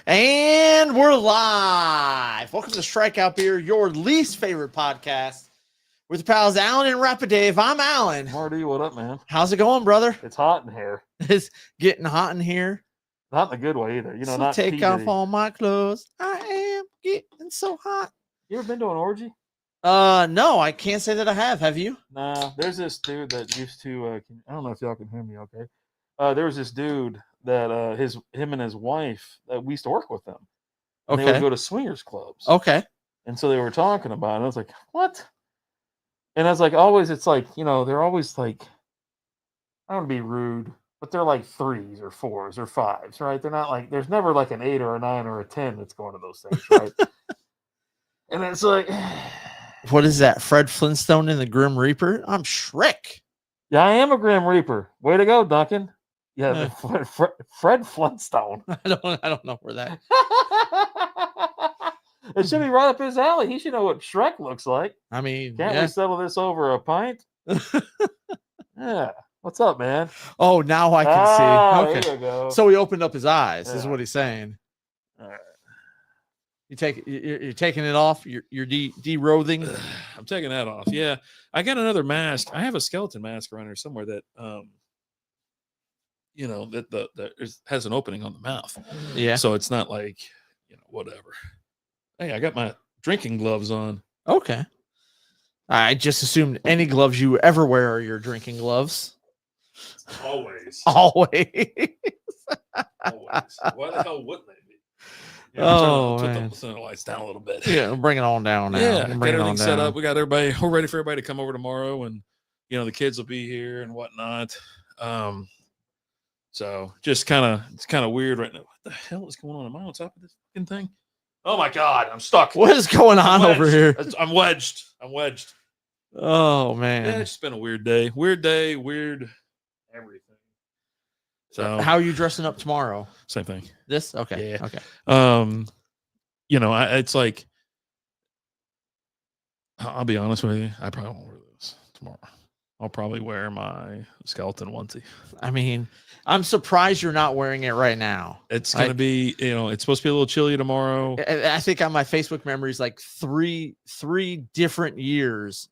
And we're live. Welcome to Strikeout Beer, your least favorite podcast with your pals Alan and Rapid Dave. I'm Alan. Marty, what up, man? How's it going, brother? It's hot in here. It's getting hot in here. Not in a good way either. You know, So not take peaty. off all my clothes. I am getting so hot. You ever been to an orgy? No, I can't say that I have. Have you? Nah. There's this dude that used to. I don't know if y'all can hear me. Okay. There was this dude that him and his wife that we used to work with them. And They would go to swingers clubs. Okay. And so they were talking about it. And I was like, what? And I was like, always, it's like, you know, they're always like, I don't want to be rude, but they're like 3s or 4s or 5s, right? They're not like, there's never like an 8 or a 9 or a 10 that's going to those things, right? And it's like, what is that? Fred Flintstone in the Grim Reaper? I'm Shrek. yeah, I am a Grim Reaper. Way to go, Duncan. Yeah, Fred Flintstone. I don't know where that. It should be right up his alley. He should know what Shrek looks like. I mean, Can't we settle this over a pint? Yeah. What's up, man? Oh, now I can see. Okay. There you go. So he opened up his eyes, is Yeah. what he's saying. All right. You're taking it off. You're derothing. I'm taking that off. Yeah, I got another mask. I have a skeleton mask around here somewhere that, you know, that has an opening on the mouth. Yeah. So it's not like, you know, whatever. Hey, I got my drinking gloves on. Okay. I just assumed any gloves you ever wear are your drinking gloves. Always. Always. Always. Why the hell wouldn't they be? Oh, turn man. the lights down a little bit. Yeah, bring it on down now. Yeah, Bring get it on everything set down. up. We got everybody. We're ready for everybody to come over tomorrow, and you know the kids will be here and whatnot. So just it's kind of weird right now. What the hell is going on? Am I on top of this fucking thing? Oh my god, I'm stuck. What is going on over here? I'm wedged. Oh man. Yeah, it's just been a weird day. Weird everything. So How are you dressing up tomorrow? same thing. This? Okay. Yeah. Okay. You know, it's like I'll be honest with you. I probably won't wear this tomorrow. I'll probably wear my skeleton onesie. I mean, I'm surprised you're not wearing it right now. It's gonna be, you know, it's supposed to be a little chilly tomorrow. I think on my Facebook memories, like three different years,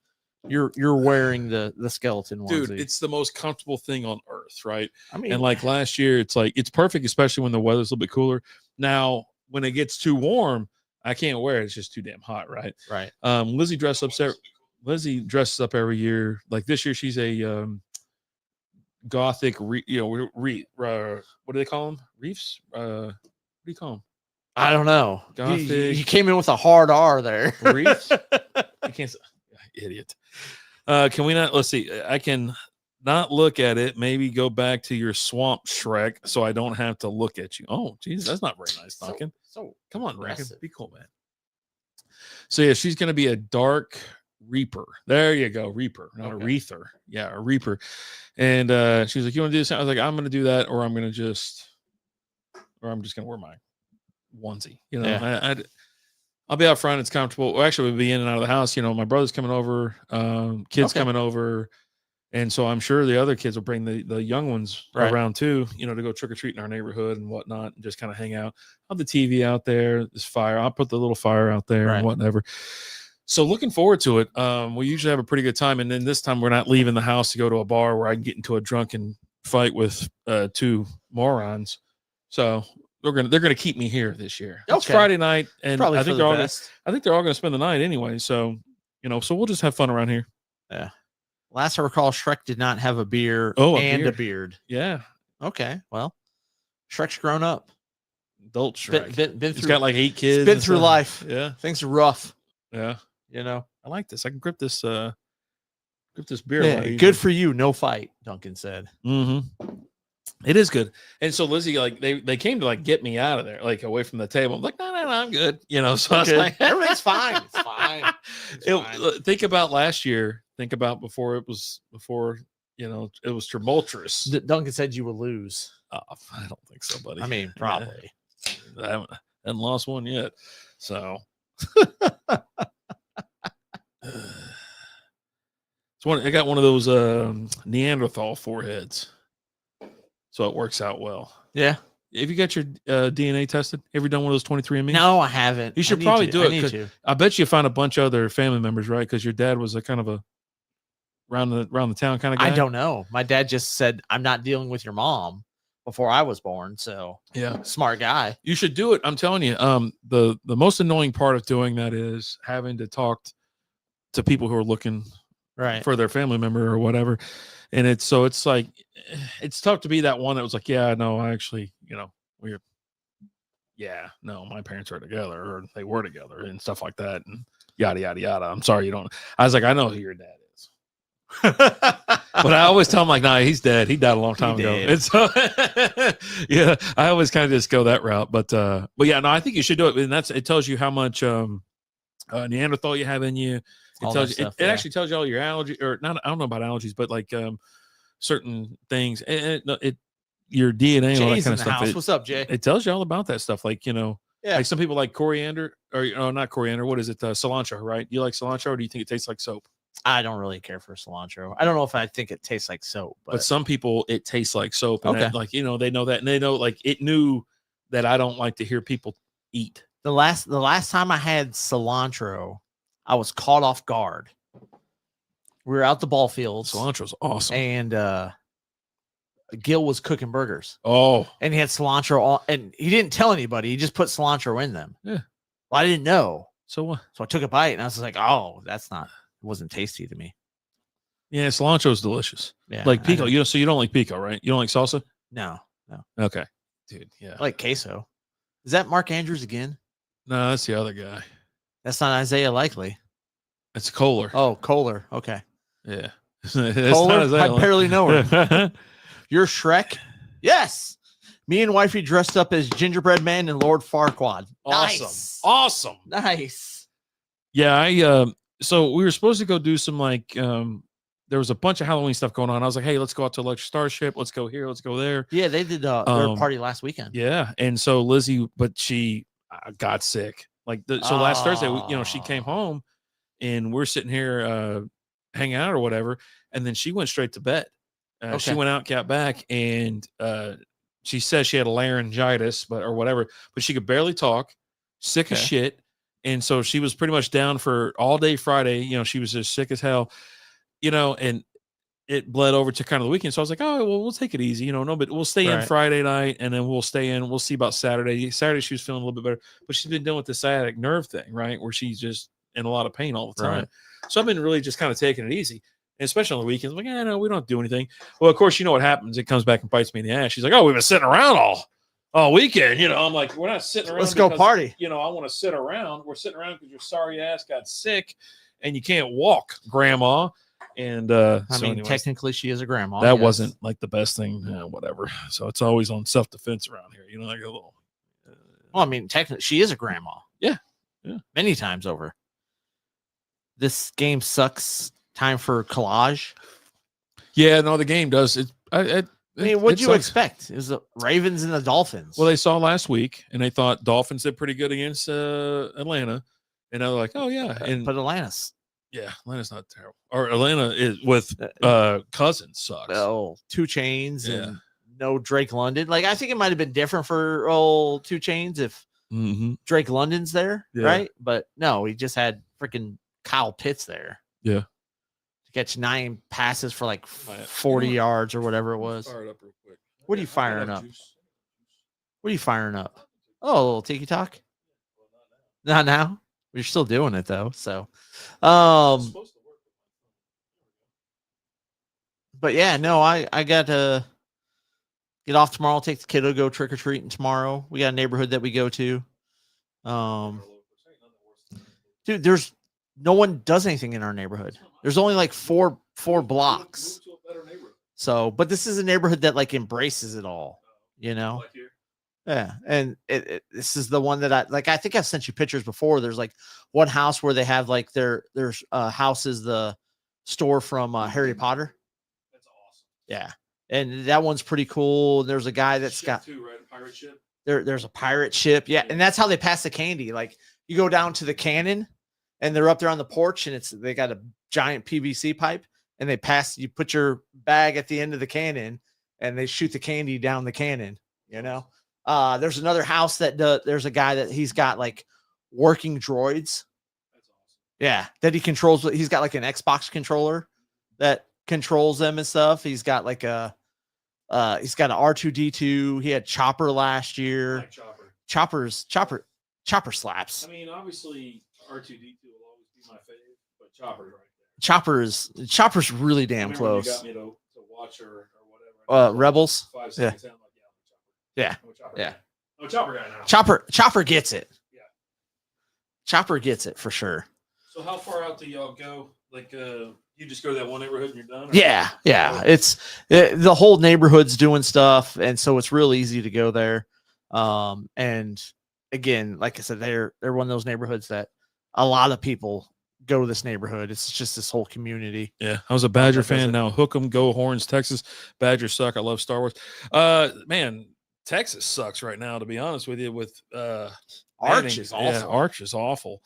you're wearing the skeleton onesie. Dude, it's the most comfortable thing on earth, right? I mean, And like last year, it's like it's perfect, especially when the weather's a little bit cooler. Now, when it gets too warm, I can't wear it. It's just too damn hot, right? right. Lizzie dresses up every year. Like this year, she's a gothic, what do they call them? Reefs? What do you call them? I don't know. Gothic. You came in with a hard R there. Reefs? I can't say, idiot. Can we not? Let's see. I can not look at it. Maybe go back to your swamp Shrek so I don't have to look at you. Oh, geez, that's not very nice, Duncan. So Come on, Duncan. aggressive. Be cool, man. So yeah, she's gonna be a dark Reaper. There you go, Reaper, not a Wreather. Yeah, a Reaper. And she was like, "You want to do this?" I was like, "I'm gonna do that, or I'm just gonna wear my onesie." You know, Yeah. I'll be out front. It's comfortable. Well, actually, we'll be in and out of the house. You know, my brother's coming over, kids coming over, and so I'm sure the other kids will bring the young ones around too. You know, to go trick or treat in our neighborhood and whatnot, and just kind of hang out. I'll have the TV out there. This fire. I'll put the little fire out there and whatever. So looking forward to it. We usually have a pretty good time, and then this time we're not leaving the house to go to a bar where I can get into a drunken fight with 2 morons. So they're gonna keep me here this year. It's Friday night, and Probably I think they're all gonna spend the night anyway. So you know, so we'll just have fun around here. Yeah. Last I recall, Shrek did not have a beard a beard. Yeah. Okay. Well, Shrek's grown up. Adult Shrek. Been through. He's got like 8 kids. Been through life. Yeah. Things are rough. Yeah. You know. I like this. I can grip this beer. Yeah, good for you. No fight, Duncan said. Mm-hmm. It is good. And so Lizzie, like they came to like get me out of there, like away from the table. I'm like, no, I'm good. You know, so I was like, everything's fine. It's fine. Fine. Think about last year. Think about before, you know, it was tumultuous. Duncan said you will lose. I don't think so, buddy. I mean, probably. I haven't lost one yet. So I got one of those Neanderthal foreheads. So it works out well. Yeah. Have you got your DNA tested? Have you done one of those 23andMe? No, I haven't. You should probably do I it. need 'Cause to. I bet you find a bunch of other family members, right? Because your dad was a kind of a around the town kind of guy. I don't know. My dad just said, I'm not dealing with your mom before I was born. So Yeah, smart guy. you should do it. I'm telling you. The most annoying part of doing that is having to talk to people who are looking Right. for their family member or whatever, and it's like it's tough to be that one that was like, yeah, no, I actually, we're. Yeah, no, my parents are together, or they were together, and stuff like that, and yada yada yada. I'm sorry you don't. I was like, I know who your dad is. But I always tell him like, nah, he's dead. He died a long time ago. And so, yeah, I always kind of just go that route. But yeah, no, I think you should do it. And it tells you how much Neanderthal you have in you. It tells you. Stuff, it actually tells you all your allergy, or not. I don't know about allergies, but like certain things. Your DNA and all that Jay's kind in of the stuff. house. What's up, Jay? It tells you all about that stuff. Like, Yeah. like some people like coriander, or not coriander. What is it? Cilantro, right? Do you like cilantro, or do you think it tastes like soap? I don't really care for cilantro. I don't know if I think it tastes like soap, but some people it tastes like soap. And Okay. that, like, they know that, and they know, like, it knew that I don't like to hear people eat. The last time I had cilantro, I was caught off guard. We were out the ball fields. Cilantro's awesome. And Gil was cooking burgers. Oh, and he had cilantro on, and he didn't tell anybody. He just put cilantro in them. Yeah. Well, I didn't know. So what? So I took a bite, and I was like, "Oh, it wasn't tasty to me." Yeah, cilantro's delicious. Yeah, like pico. So you don't like pico, right? You don't like salsa? No. Okay, dude. Yeah. I like queso. Is that Mark Andrews again? No, that's the other guy. That's not Isaiah Likely. It's Kohler. Oh, Kohler. Okay. Yeah. Kohler. I barely know her. You're Shrek? Yes. Me and wifey dressed up as Gingerbread Man and Lord Farquaad. Awesome. Nice. Awesome. Nice. Yeah, so we were supposed to go do some, like, there was a bunch of Halloween stuff going on. I was like, hey, let's go out to Electric Starship. Let's go here. Let's go there. Yeah, they did their party last weekend. Yeah. And so Lizzie, but she got sick. Like, so last Thursday, she came home, and we're sitting here hanging out or whatever. And then she went straight to bed. She went out, got back, and she says she had a laryngitis, or whatever, but she could barely talk, sick as shit. And so she was pretty much down for all day Friday. She was just sick as hell, and it bled over to kind of the weekend. So I was like, oh, well, we'll take it easy, but we'll stay in Friday night, and then we'll see about Saturday. Saturday, she was feeling a little bit better, but she's been dealing with the sciatic nerve thing, right? Where she's just in a lot of pain all the time. Right. So I've been really just kind of taking it easy. And especially on the weekends, I'm like, no, we don't do anything. Well, of course, you know what happens. It comes back and bites me in the ass. She's like, oh, we've been sitting around all weekend. I'm like, we're not sitting around. Let's go party. I want to sit around. We're sitting around because your sorry ass got sick and you can't walk, Grandma. And technically, she is a grandma. That wasn't like the best thing, whatever. So it's always on self-defense around here. Like a little. Technically, she is a grandma. Yeah. Many times over. This game sucks. Time for collage. Yeah, no, the game does. What'd you expect? It was the Ravens and the Dolphins. Well, they saw last week, and they thought Dolphins did pretty good against Atlanta, and they're like, oh yeah, but Atlanta's not terrible. Or Atlanta is with Cousins sucks. Oh, 2 Chainz and no Drake London. Like, I think it might have been different for old 2 Chainz if Drake London's there, right? But no, he just had freaking Kyle Pitts there. Yeah. Catch 9 passes for like 40 yards or whatever it was. Fire it up real quick. What are you firing up? What are you firing up? Oh, a little tiki talk. Not now. You're still doing it though. So, but yeah, no, I got to get off tomorrow. Take the kiddo, go trick or treating tomorrow. We got a neighborhood that we go to. Dude, there's no one does anything in our neighborhood. There's only like four blocks. So, but this is a neighborhood that like embraces it all, Yeah. And this is the one that I think I've sent you pictures before. There's like one house where they have like their house is the store from Harry Potter. That's awesome. Yeah. And that one's pretty cool. There's a guy that's got too, right? A pirate ship. There's a pirate ship. Yeah. And that's how they pass the candy. Like, you go down to the cannon and they're up there on the porch, and they got a giant PVC pipe, and you put your bag at the end of the cannon, and they shoot the candy down the cannon, There's another house that there's a guy that he's got like working droids. That's awesome. Yeah, that he controls. He's got like an Xbox controller that controls them and stuff. He's got like he's got an R2D2. He had Chopper last I year. like Chopper. Chopper slaps. I mean, obviously R2D2 will always be my favorite, but Chopper's right there. Chopper's really I damn remember when you close. got me to watch or whatever. Rebels. 5 seconds in, I'm like, Yeah. I'm a Chopper Yeah. guy. I'm a Chopper guy now. Chopper gets it. Yeah. Chopper gets it for sure. So how far out do y'all go? Like, you just go to that one neighborhood and you're done? Or- Yeah. It's the whole neighborhood's doing stuff, and so it's real easy to go there. And again, like I said, they're one of those neighborhoods that a lot of people go to this neighborhood. It's just this whole community. Yeah, I was a Badger that does fan. it. Now hook 'em, go Horns, Texas. Badgers suck. I love Star Wars. Man, Texas sucks right now. To be honest with you, with Arch is Yeah, awful. Arch is awful.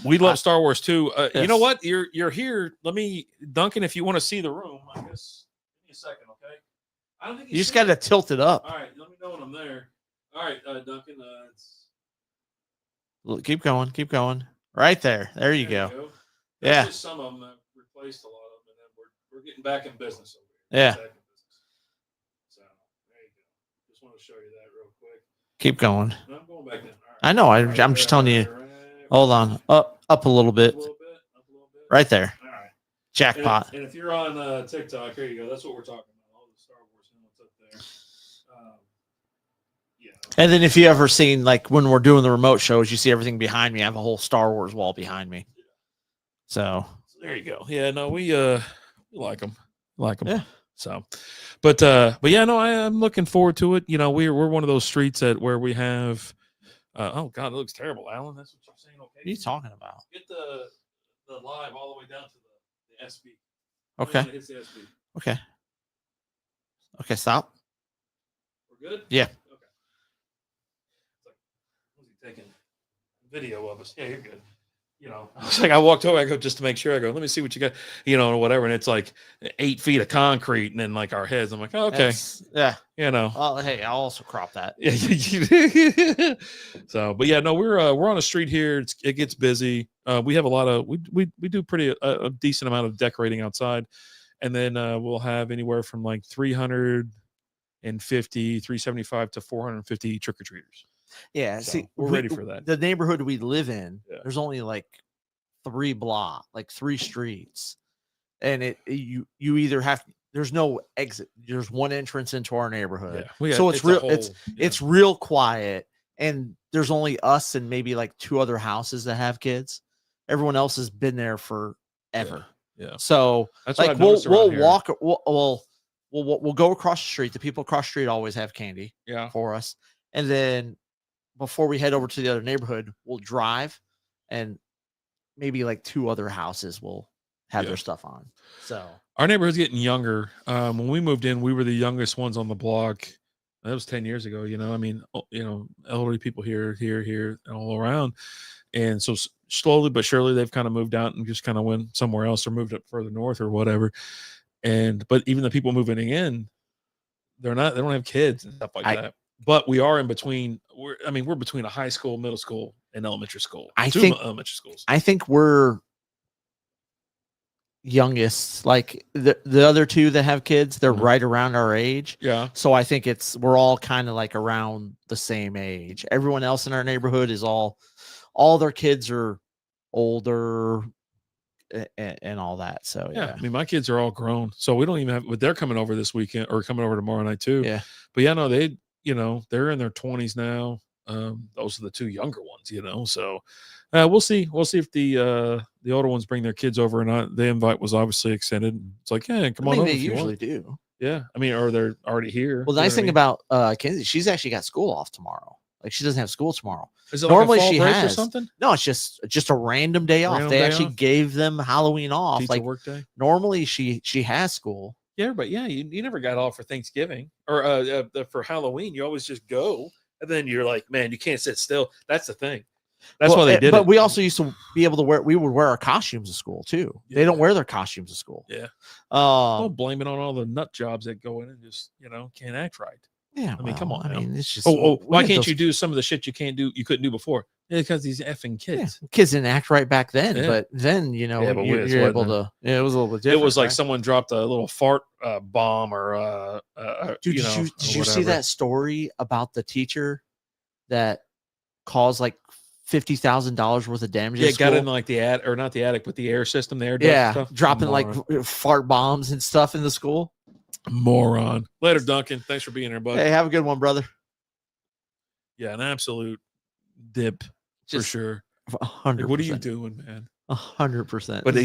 We love Star Wars too. You know Yes. what? You're here. Let me, Duncan. If you want to see the room, I guess. Give me a second, okay? I don't think You just got to tilt it up. All right, let me know when I'm there. All right, Duncan. Keep going. Right there. There you go. That's Yeah. just some of them have replaced a lot of them, and then we're getting back in business over here. Yeah. Back in business. So there you go. Just want to show you that real quick. Keep going. No, I'm going back in. All right. I know. I'm just telling you. Hold on. Up a little bit. Up a little bit. Right there. All right. Jackpot. And if you're on TikTok, here you go. That's what we're talking about. All the Star Wars helmets up there. Yeah. And then if you ever seen like when we're doing the remote shows, you see everything behind me. I have a whole Star Wars wall behind me. So There you go. Yeah, no, we like them. Yeah. So, but yeah, no, I'm looking forward to it. You know, we're one of those streets where we have. Oh God, it looks terrible, Alan. That's what you're saying. Okay. what are you talking about? Get the live all the way down to the SB. Okay. It's the SB. Okay. Stop. We're good. Yeah. Okay. It's like, was he taking video of us? Yeah, you're good. You know, I was like, I walked over, I go just to make sure. I go, let me see what you got, you know, or whatever. And it's like 8 feet of concrete, and then like our heads. I'm like, oh, okay, Yeah. you know. Oh, hey, I'll also crop that. Yeah. So, but yeah, no, we're on a street here. It gets busy. We have a lot of we do pretty a decent amount of decorating outside, and then we'll have anywhere from like 375 to 450 trick or treaters. Yeah. So, See, we're ready for that. The neighborhood we live in, Yeah. there's only like 3 streets, and you either have. There's no exit. There's one entrance into our neighborhood. Yeah, so it's real. a whole- It's real quiet, and there's only us and maybe like 2 other houses that have kids. Everyone else has been there forever. Yeah. So That's what like I've noticed around we'll here. walk. We'll go across the street. The people across the street always have candy Yeah. for us, and then before we head over to the other neighborhood, we'll drive, and maybe like 2 other houses will have their stuff on. So Our neighborhood's getting younger. When we moved in, we were the youngest ones on the block. That was 10 years ago. You know, I mean, you know, elderly people here, and all around. And so slowly but surely, they've kind of moved out and just kind of went somewhere else or moved up further north or whatever. But even the people moving in, they don't have kids and stuff like that. But we are in between. We're between a high school, middle school, and elementary school. I 2 think- elementary schools. I think we're youngest. Like the other 2 that have kids, they're Mhm. right around our age. Yeah. So I think we're all kind of like around the same age. Everyone else in our neighborhood is all their kids are older and all that. So Yeah, I mean, my kids are all grown, so we don't even have. But they're coming over this weekend or coming over tomorrow night too. Yeah. But yeah, no, they're in their 20s now. Those are the 2 younger ones, you know. So we'll see. We'll see if the older ones bring their kids over or not. The invite was obviously extended. It's like, yeah, come on over. They if you usually want. do. Yeah, I mean, or they're already here. Well, the you know nice what I thing mean? about Kenzie, she's actually got school off tomorrow. Like she doesn't have school tomorrow. Is it normally like a fall she break or has. something? No, it's just a random day off. Random They day actually off? gave them Halloween off. Teacher Like work day. normally she has school. Yeah, but yeah, you never got off for Thanksgiving or for Halloween. You always just go, and then you're like, man, you can't sit still. That's the thing. That's why they did But it. we also used to be able to we would wear our costumes to school too. They don't Yeah. wear their costumes to school. Yeah. Don't Um, blame it on all the nut jobs that go in and just, can't act right. Yeah, I mean, come on. I now. mean, it's just. Why can't you do some of the shit you couldn't do before? Because these effing kids. Kids didn't act right back then, Yeah. but then Yeah, but you're able to. Yeah, it was a little bit It different. was like right? someone dropped a little fart bomb or Dude, you know, did you see that story about the teacher that caused like $50,000 worth of damage? Yeah, at got school? in like the attic, or not the attic, but the air system, the air duct Yeah, stuff. dropping Moron. like fart bombs and stuff in the school. Moron. Later, Duncan. Thanks for being here, bud. Hey, have a good one, brother. Yeah, an absolute dip for sure. 100%. Like, what are you doing, man? 100%. But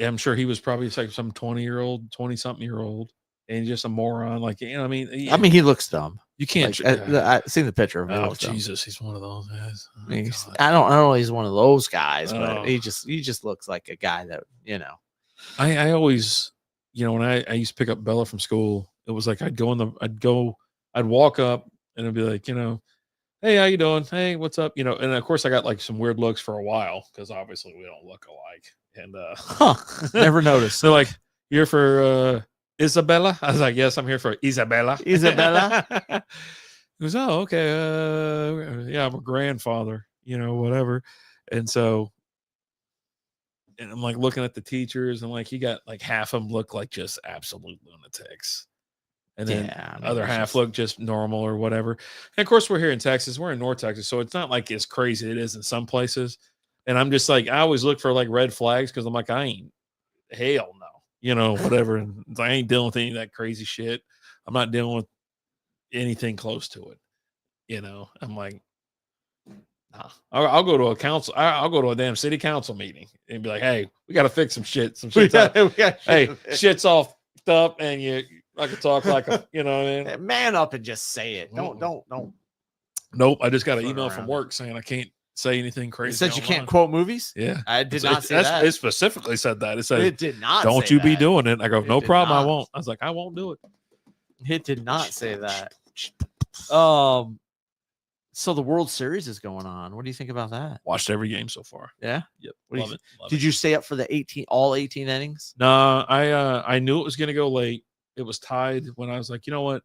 I'm sure he was probably like some 20-something-year-old, and he's just a moron. Like, you know, I mean, he looks dumb. you can't. I seen the picture of him. Oh Jesus, he's one of those guys. Oh, I don't know. He's one of those guys, but Oh. he just looks like a guy that I always, you know, when I used to pick up Bella from school, it was like I'd walk up and I'd be like, you know, hey, how you doing? Hey, what's up? You know, and of course I got like some weird looks for a while because obviously we don't look alike. And never noticed. They're like, you're for Isabella? I was like, yes, I'm here for Isabella. Isabella? He goes, oh, okay. Yeah, I'm a grandfather, you know, whatever. And so, and I'm like looking at the teachers and like, he got like half of them look like just absolute lunatics. And then other half look just normal or whatever. And of course, we're here in Texas. We're in North Texas. So it's not like as crazy it is in some places. And I'm just like, I always look for like red flags because I'm like, I ain't, hell no, you know, whatever. And I ain't dealing with any of that crazy shit. I'm not dealing with anything close to it. You know, I'm like, nah. I'll go to a council. I'll go to a damn city council meeting and be like, hey, we got to fix some shit. Hey, shit's all up and I could talk like a, you know what I mean? Man up and just say it. Don't. Nope. I just got an email from work saying I can't say anything crazy. It said you can't quote movies? Yeah. I did not say that. It specifically said that. It said, it did not don't say you be that. doing it. I go, no problem. Not. I won't. I was like, I won't do it. It did not say that. So the World Series is going on. What do you think about that? Watched every game so far. Yeah. Yep. Love it. Did you stay up for the all 18 innings? No, I knew it was going to go late. It was tied when I was like, you know what?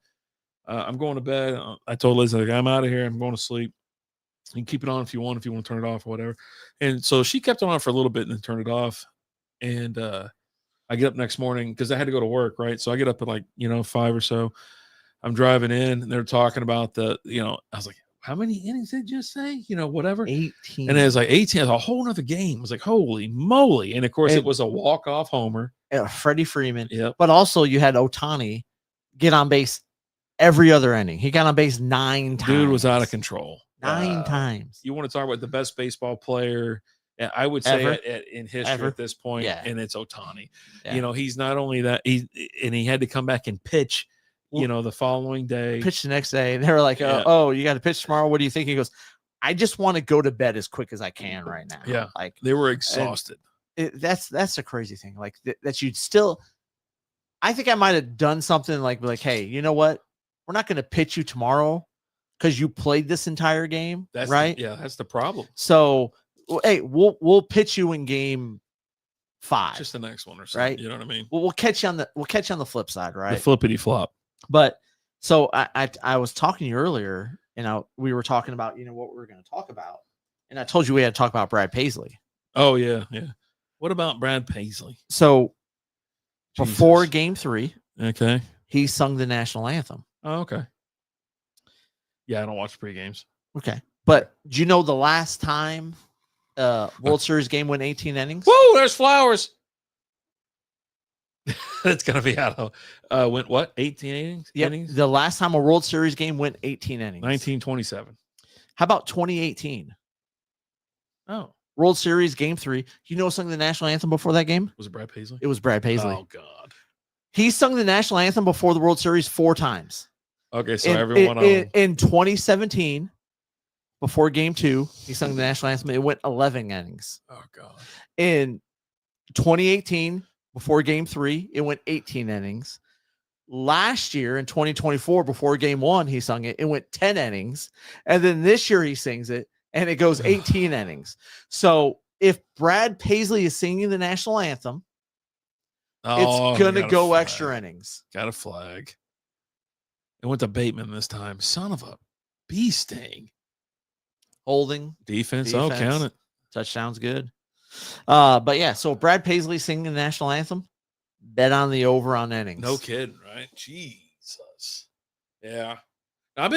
I'm going to bed. I told Liz, like, I'm out of here. I'm going to sleep. You can keep it on if you want to turn it off or whatever. And so she kept it on for a little bit and then turned it off. And I get up next morning because I had to go to work, right? So I get up at like, 5 or so. I'm driving in and they're talking about I was like, how many innings did you just say? Whatever. 18. And it was like 18. It's a whole nother game. I was like, holy moly. And of course, it was a walk-off homer. Freddie Freeman. Yep. But also you had Ohtani get on base every other inning. He got on base 9 times. Dude was out of control. 9 times. You want to talk about the best baseball player, I would say in history at this point, and it's Ohtani. Yeah. He's not only that, he had to come back and pitch, the following day. Pitch the next day. And they were like, oh, you got to pitch tomorrow. What do you think? He goes, I just want to go to bed as quick as I can right now. Yeah. Like they were exhausted. That's a crazy thing. Like that you'd still, I think I might have done something like, hey, you know what? We're not going to pitch you tomorrow because you played this entire game. That's right. That's the problem. So, hey, we'll pitch you in game 5. Just the next one or something. Right. You know what I mean? We'll catch you on the flip side. Right. The flippity flop. But so I was talking to you earlier and we were talking about, what we were going to talk about. And I told you we had to talk about Brad Paisley. Oh yeah. Yeah. What about Brad Paisley? So before game 3, okay, he sung the national anthem. Oh, okay. Yeah, I don't watch pre-games. Okay. But do you know the last time World Series game went 18 innings? Whoa, there's flowers. It's going to be out of went what? 18 innings? Yep. Innings? The last time a World Series game went 18 innings. 1927. How about 2018? Oh. World Series game 3. You know who sung the national anthem before that game? Was it Brad Paisley? It was Brad Paisley. Oh, God. He sung the national anthem before the World Series 4 times. Okay, so in 2017, before game 2, he sung the national anthem. It went 11 innings. Oh, God. In 2018, before game 3, it went 18 innings. Last year in 2024, before game 1, he sung it. It went 10 innings. And then this year he sings it, and it goes 18 innings. So if Brad Paisley is singing the national anthem, it's going to go extra innings. Got a flag. It went to Bateman this time. Son of a bee sting. Holding. Defense. Oh, count it. Touchdown's good. But yeah, so Brad Paisley singing the national anthem. Bet on the over on innings. No kidding, right? Jesus. Yeah. I've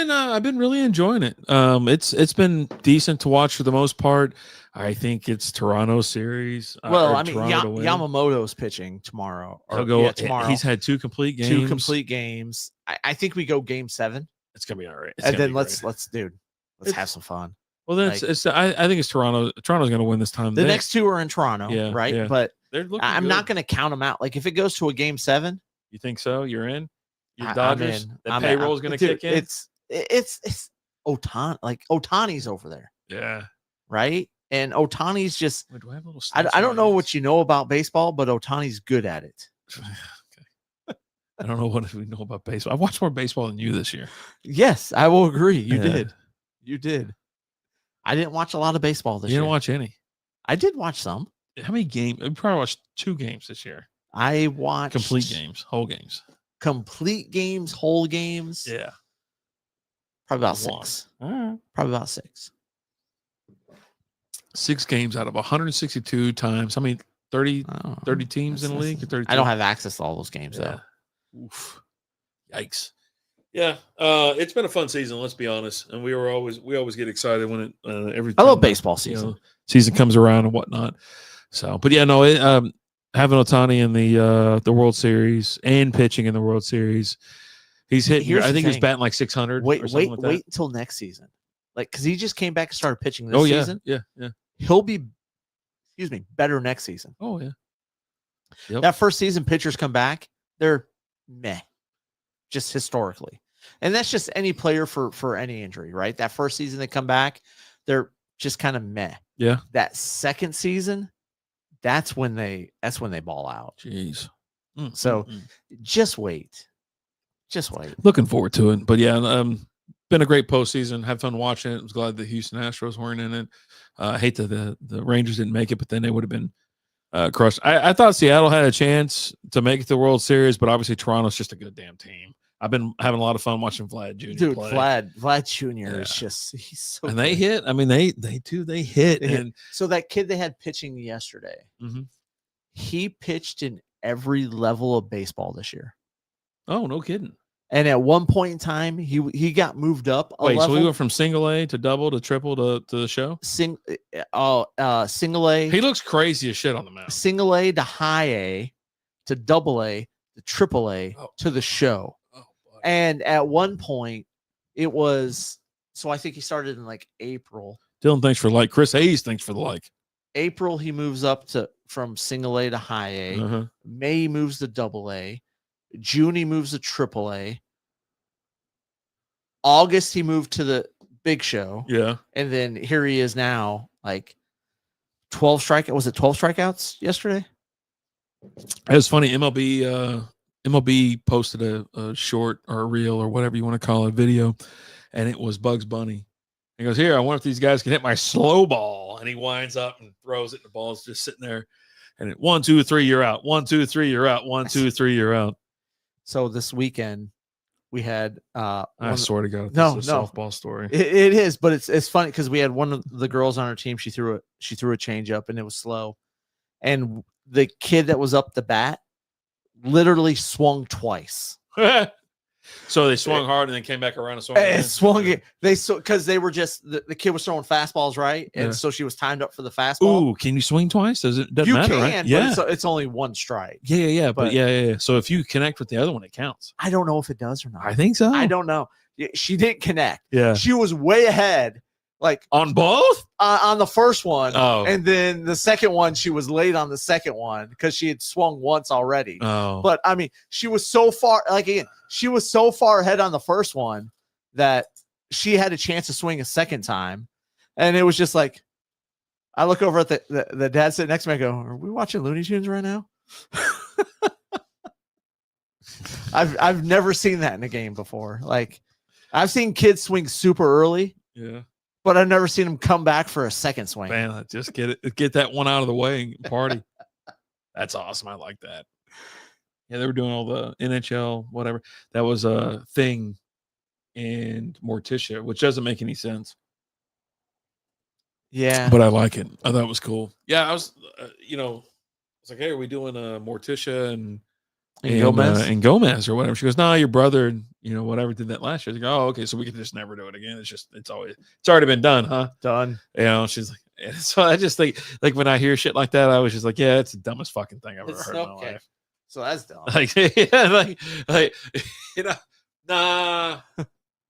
been really enjoying it. It's been decent to watch for the most part. I think it's Toronto series. Well, I mean, Yamamoto's pitching tomorrow. He'll go tomorrow. He's had 2 complete games. 2 complete games. I think we go game 7. It's gonna be all right. And then let's have some fun. Well, then I think it's Toronto. Toronto's gonna win this time. The next 2 are in Toronto, right? Yeah. But I'm not going to count them out. Like if it goes to a game 7, you think so? You're in. Your Dodgers. The payroll is going to kick in. It's Otani. Like Otani's over there. Yeah. Right. And Otani's just. Wait, do I have a little? I don't know what you know about baseball, but Otani's good at it. Okay. I don't know what we know about baseball. I watched more baseball than you this year. Yes, I will agree. You did. You did. I didn't watch a lot of baseball this year. You didn't watch any. I did watch some. How many games? We probably watched 2 games this year. I watched complete games, whole games. Complete games, whole games. Yeah. Probably about 6. Probably about 6. 6 games out of 162 times. How many? 30 teams in the league? 32? I don't have access to all those games though. Oof. Yikes. Yeah, it's been a fun season. Let's be honest, and we always get excited when it every. I love baseball season. Season comes around and whatnot. So, but yeah, no, having Otani in the World Series and pitching in the World Series, he's hitting. I think he's batting like 600. Wait until next season, like because he just came back and started pitching this season. Yeah. He'll be, better next season. Oh yeah. Yep. That first season, pitchers come back, they're meh, just historically. And that's just any player for any injury, right? That first season they come back, they're just kind of meh. Yeah. That second season, that's when they ball out. Jeez. So just wait. Just wait. Looking forward to it. But yeah, been a great postseason. Had fun watching it. I was glad the Houston Astros weren't in it. I hate that the Rangers didn't make it, but then they would have been crushed. I thought Seattle had a chance to make it to the World Series, but obviously Toronto's just a good damn team. I've been having a lot of fun watching Vlad Jr. Dude, play. Vlad Jr. is just he's so and good. They hit. I mean, they hit. And so that kid they had pitching yesterday, he pitched in every level of baseball this year. Oh, no kidding. And at one point in time, he got moved up a level. So we went from single A to double to triple to the show? Single A. He looks crazy as shit on the mound. Single A to high A to double A to triple A to the show. And at one point, it was so I think he started in like April. Dylan, thanks for the like. Chris Hayes, thanks for the like. April, he moves up from single A to high A. May, he moves to double A. June, he moves to triple A. August, he moved to the big show. Yeah. And then here he is now, like 12 strikeouts. Was it 12 strikeouts yesterday? It was funny. MLB posted a short or a reel or whatever you want to call it, video, and it was Bugs Bunny. He goes, "Here, I wonder if these guys can hit my slow ball." And he winds up and throws it, and the ball's just sitting there. And it 1, 2, 3, you're out. 1, 2, 3, you're out. 1, 2, 3, you're out. So this weekend we had I swear to God, this is a softball story. It is, but it's funny because we had one of the girls on our team. She threw a change up and it was slow, and the kid that was up the bat literally swung twice. So they swung hard and then came back around and swung. And swung it. Because they were just the kid was throwing fastballs, right? And so she was timed up for the fastball. Ooh, can you swing twice? Doesn't matter, right? Yeah, but it's only one strike. Yeah. But yeah. So if you connect with the other one, it counts. I don't know if it does or not. I think so. I don't know. She didn't connect. Yeah, she was way ahead. Like on both? On the first one. Oh. And then the second one, she was late on the second one because she had swung once already. Oh. But I mean, she was so far, she was so far ahead on the first one that she had a chance to swing a second time. And it was just like, I look over at the dad sitting next to me, I go, "Are we watching Looney Tunes right now?" I've never seen that in a game before. Like, I've seen kids swing super early. Yeah. But I've never seen him come back for a second swing. Man, just get that one out of the way and party. That's awesome. I like that. Yeah, they were doing all the NHL, whatever. That was a thing and Morticia, which doesn't make any sense. Yeah. But I like it. I thought it was cool. Yeah, I was, you know, I was like, hey, are we doing Morticia and Gomez? and Gomez or whatever? She goes, no, your brother, you know, whatever did that last year. I was like, oh, okay, so we can just never do it again. It's already been done, huh? Done. You know, she's like, and so I just think, like, when I hear shit like that, I was just like, yeah, it's the dumbest fucking thing I've ever heard in my life. So that's dumb. Like, yeah, like, you know, nah,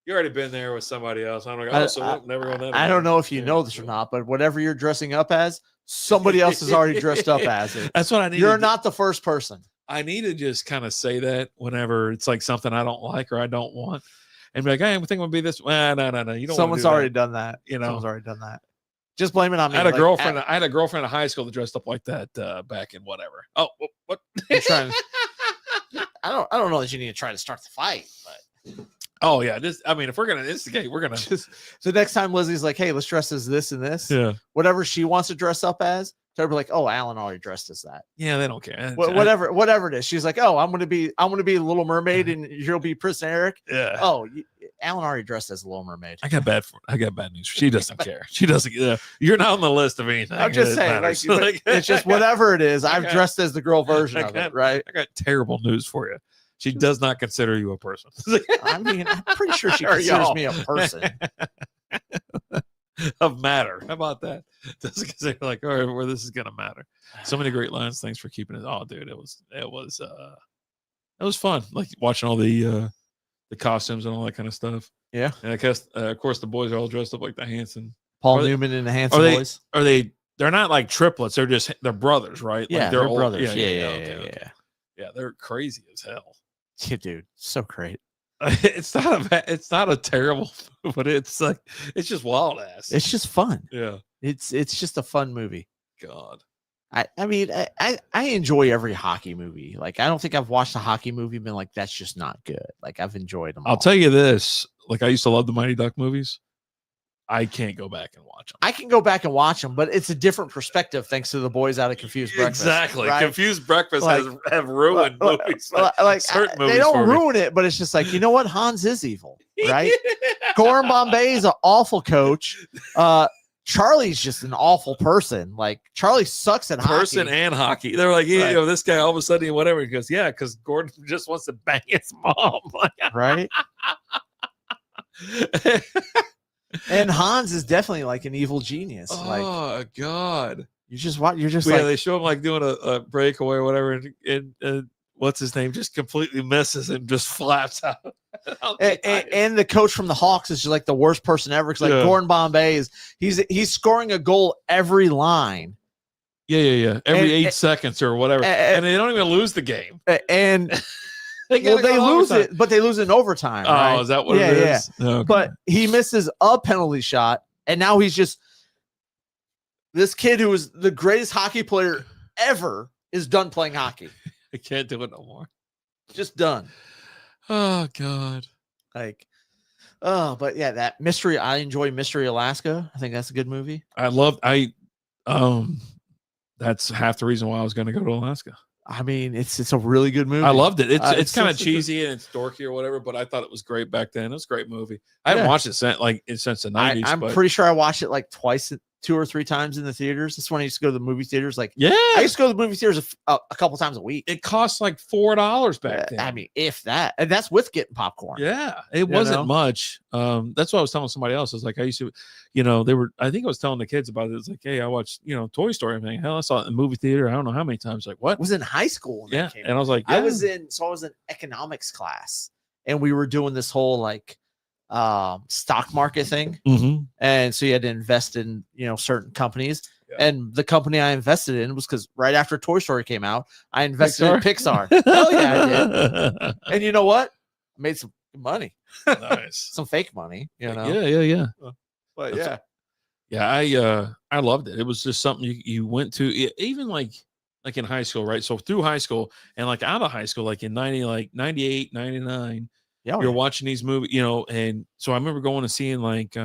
you already been there with somebody else. I'm like, oh, so we're never going that. I don't know if you know this or not, but whatever you're dressing up as, somebody else is already dressed up as it. That's what I need. You're not the first person. I need to just kind of say that whenever it's like something I don't like or I don't want, and be like, hey, I think it would be this. Well, no. You don't. Someone's already done that. You know, someone's already done that. Just blame it on me. I had a girlfriend. I had a girlfriend in high school that dressed up like that back in whatever. Oh, what? You're trying to, I don't know that you need to try to start the fight, but oh yeah, I mean, if we're gonna instigate, we're gonna. So next time Lizzie's like, hey, let's dress as this and this. Yeah. Whatever she wants to dress up as, they'll be like, oh, Alan already dressed as that. Yeah, they don't care. Whatever it is. She's like, oh, I'm gonna be Little Mermaid and you'll be Prince Eric. Yeah. Oh, Alan already dressed as a Little Mermaid. I got bad news. She doesn't care. She doesn't. You're not on the list of anything. I'm just saying, like, it's just whatever it is. I've dressed as the girl version of it, right? I got terrible news for you. She does not consider you a person. I mean, I'm pretty sure she considers me a person of matter. How about that? Doesn't consider like, all right, where this is gonna matter. So many great lines. Thanks for keeping it. Oh, dude, it was fun. Like watching all the costumes and all that kind of stuff. Yeah. And I guess of course the boys are all dressed up like the Hanson. Paul Newman and the Hanson boys. Are they? They're not like triplets. They're brothers, right? Yeah, like they're brothers. Yeah. Yeah, they're crazy as hell. Yeah, dude, so great. It's not a terrible, but it's like it's just wild ass. It's just fun. Yeah, it's just a fun movie. God, I mean, I enjoy every hockey movie. Like, I don't think I've watched a hockey movie and been like, that's just not good. Like, I've enjoyed them. I'll tell you this: like, I used to love the Mighty Duck movies. I can't go back and watch them. I can go back and watch them, but it's a different perspective thanks to the boys out of Confused Breakfast. Exactly. Right? Confused Breakfast have ruined movies. Like certain movies they don't ruin it, but it's just like, you know what? Hans is evil, right? Gordon Bombay is an awful coach. Charlie's just an awful person. Like, Charlie sucks at hockey. And hockey. They're like, yeah, right. This guy all of a sudden, whatever. He goes, yeah, because Gordon just wants to bang his mom. Right? And Hans is definitely like an evil genius. Oh God! You're just like, they show him like doing a breakaway or whatever, and what's his name just completely misses and just flaps out. and the coach from the Hawks is just like the worst person ever. Because like Gordon Bombay he's scoring a goal every line. Yeah. Every 8 seconds or whatever, and they don't even lose the game. And they lose it, but they lose it in overtime. Oh, right? Is that what it is? Yeah. Okay. But he misses a penalty shot, and now he's just this kid who was the greatest hockey player ever is done playing hockey. I can't do it no more. Just done. Oh God. But yeah, that Mystery. I enjoy Mystery Alaska. I think that's a good movie. That's half the reason why I was going to go to Alaska. I mean, it's a really good movie. I loved it. It's kind of cheesy and it's dorky or whatever, but I thought it was great back then. It was a great movie. I haven't watched it since the 90s. I'm pretty sure I watched it like twice, 2 or 3 times in the theaters. This one I used to go to the movie theaters. Like, yeah, I used to go to the movie theaters a couple times a week. It cost like $4 back then. I mean, if that, and that's with getting popcorn. Yeah, it wasn't much. That's what I was telling somebody else. I was like, I used to, I think I was telling the kids about it. It's like, hey, I watched, Toy Story. I'm like, hell, I saw it in the movie theater. I don't know how many times. Like, what? I was in high school. Yeah, and I was like, I was in economics class, and we were doing this whole like stock market thing. Mm-hmm. And so you had to invest in certain companies. And the company I invested in was because right after Toy Story came out, I invested in Pixar. Hell yeah, I did. And you know what? I made some money. Nice. Some fake money, Yeah. But I loved it. It was just something you went to, even like in high school, right? So through high school and like out of high school, like in 98, 99, you're watching these movies, and so I remember going and seeing like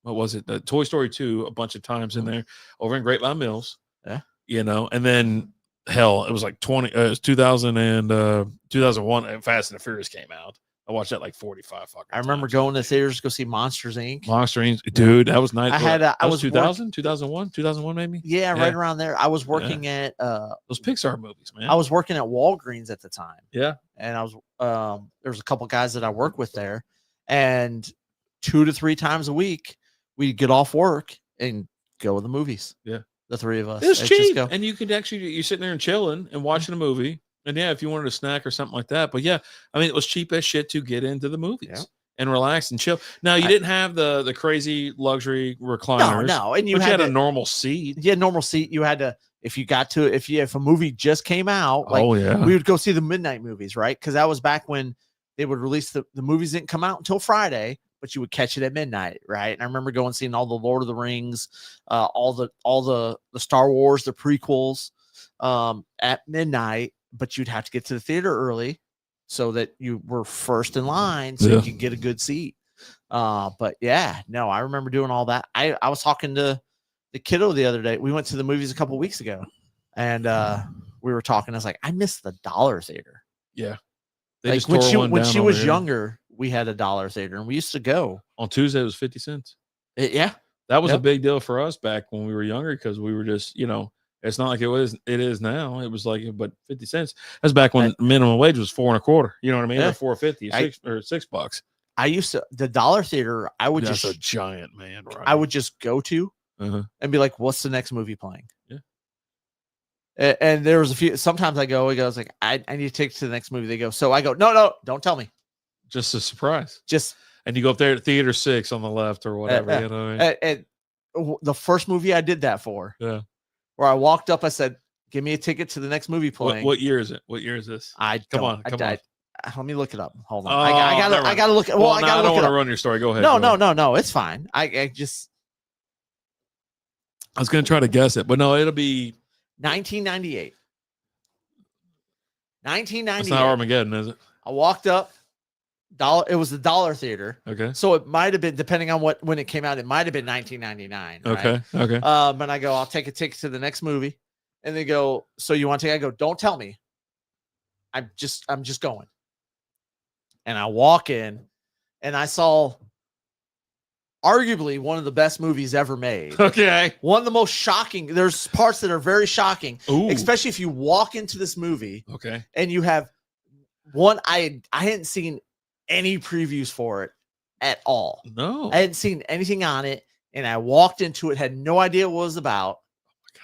what was it? The Toy Story 2 a bunch of times in there over in Great Lawn Mills. Yeah. And then hell, it was like 2000 and 2001 and Fast and the Furious came out. I watched that like 45 fucking I remember times. going to theaters to go see Monsters Inc. Monster Inc. Dude, that was nice. I was 2000, 2001 maybe. Yeah, right around there. I was working at those Pixar movies, man. I was working at Walgreens at the time. Yeah. And I was there's a couple guys that I work with there, and 2 to 3 times a week we'd get off work and go to the movies. Yeah. The 3 of us. It's Just cheap. go. And you could actually, you're sitting there and chilling and watching a movie. And yeah, if you wanted a snack or something like that. But yeah, I mean, it was cheap as shit to get into the movies and relax and chill. Now, you didn't have the crazy luxury recliners. No. And you had a normal seat. Yeah, normal seat. You had to, if a movie just came out, like we would go see the midnight movies, right? Because that was back when they would release the movies didn't come out until Friday, but you would catch it at midnight, right? And I remember going and seeing all the Lord of the Rings, all the Star Wars, the prequels at midnight, but you'd have to get to the theater early so that you were first in line so you could get a good seat. But yeah, no, I remember doing all that. I was talking to the kiddo the other day. We went to the movies a couple weeks ago, and we were talking. I was like, I miss the dollar theater. Yeah. They like when she was younger, we had a dollar theater and we used to go. On Tuesday, it was 50 cents. Yeah. That was a big deal for us back when we were younger because we were just, it's not like it is now. It was like, but 50 cents. That's back when minimum wage was $4.25. You know what I mean? Yeah. Or $4.50 or $6. I used to the dollar theater. I would That's a giant man. Right? I would just go to and be like, "What's the next movie playing?" Yeah. And there was a few. Sometimes I was like, "I need to take to the next movie." They go, "So I go, no, don't tell me." Just a surprise. And you go up there to theater 6 on the left or whatever. You know what I mean? And the first movie I did that for. Yeah. Where I walked up, I said, "Give me a ticket to the next movie playing." What year is it? What year is this? Come on. Let me look it up. Hold on. Oh, I gotta look at. Well, I don't want to run your story. Go ahead. No. It's fine. I was gonna try to guess it, but no, it'll be 1998. 1998. It's not Armageddon, is it? I walked up. It was the dollar theater. Okay. So it might have been, depending on when it came out, it might have been 1999. Right? Okay. And I go, I'll take a ticket to the next movie. And they go, so you want to take? I go, don't tell me. I'm just going. And I walk in, and I saw arguably one of the best movies ever made. Okay. One of the most shocking. There's parts that are very shocking, Ooh. Especially if you walk into this movie. Okay. And you have one. I hadn't seen any previews for it at all. No. I hadn't seen anything on it, and I walked into it, had no idea what it was about. Oh my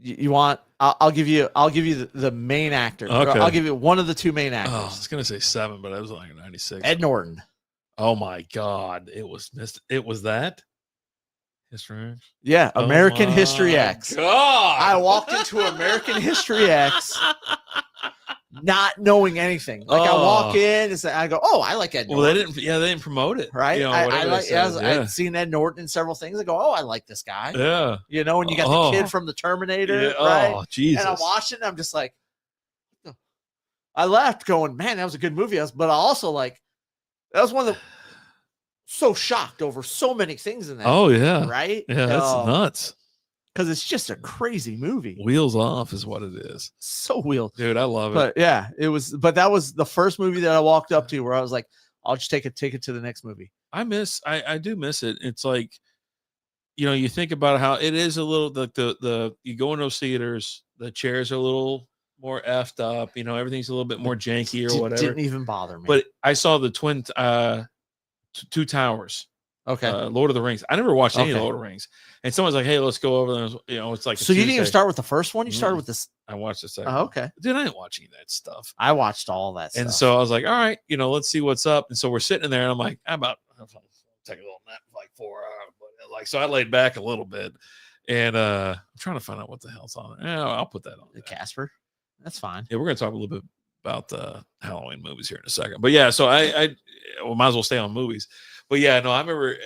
God. You want? I'll give you the main actor. Okay. I'll give you one of the 2 main actors. Oh, I was gonna say 7, but I was like 96. Ed Norton. Oh my God. It was that? History X? Yeah, American History X. God. I walked into American History X not knowing anything. Like I walk in and I go, "Oh, I like Ed Norton." Well, they didn't promote it. Right? I'd seen Ed Norton in several things. I go, "Oh, I like this guy." Yeah. And you got the kid from the Terminator, right? Oh, Jesus. And I'm watching and I'm just like, I left going, "Man, that was a good movie." But I also that was one of the so shocked over so many things in that. Oh yeah. Right? Yeah, that's nuts. Because it's just a crazy movie. Wheels off is what it is. So wheels. Dude, I love it. But yeah, it was, but that was the first movie that I walked up to where I was like, I'll just take a ticket to the next movie. I do miss it. It's like, you think about how it is a little, you go in those theaters, the chairs are a little more effed up, everything's a little bit more janky or whatever. Didn't even bother me. But I saw the Two Towers. Okay. Lord of the Rings. I never watched any Lord of the Rings. And someone's like, "Hey, let's go over there." It's like so you didn't even start with the first one. You started with this. I watched the second. Oh, okay. Dude, I didn't watch any of that stuff. I watched all that stuff. And so I was like, all right, let's see what's up. And so we're sitting there, and I'm like, I'll take a little nap for like 4 hours. So I laid back a little bit, and I'm trying to find out what the hell's on it. Yeah, I'll put that on. The Casper. That's fine. Yeah, we're gonna talk a little bit about the Halloween movies here in a second. But yeah, so I might as well stay on movies. But yeah, no, I remember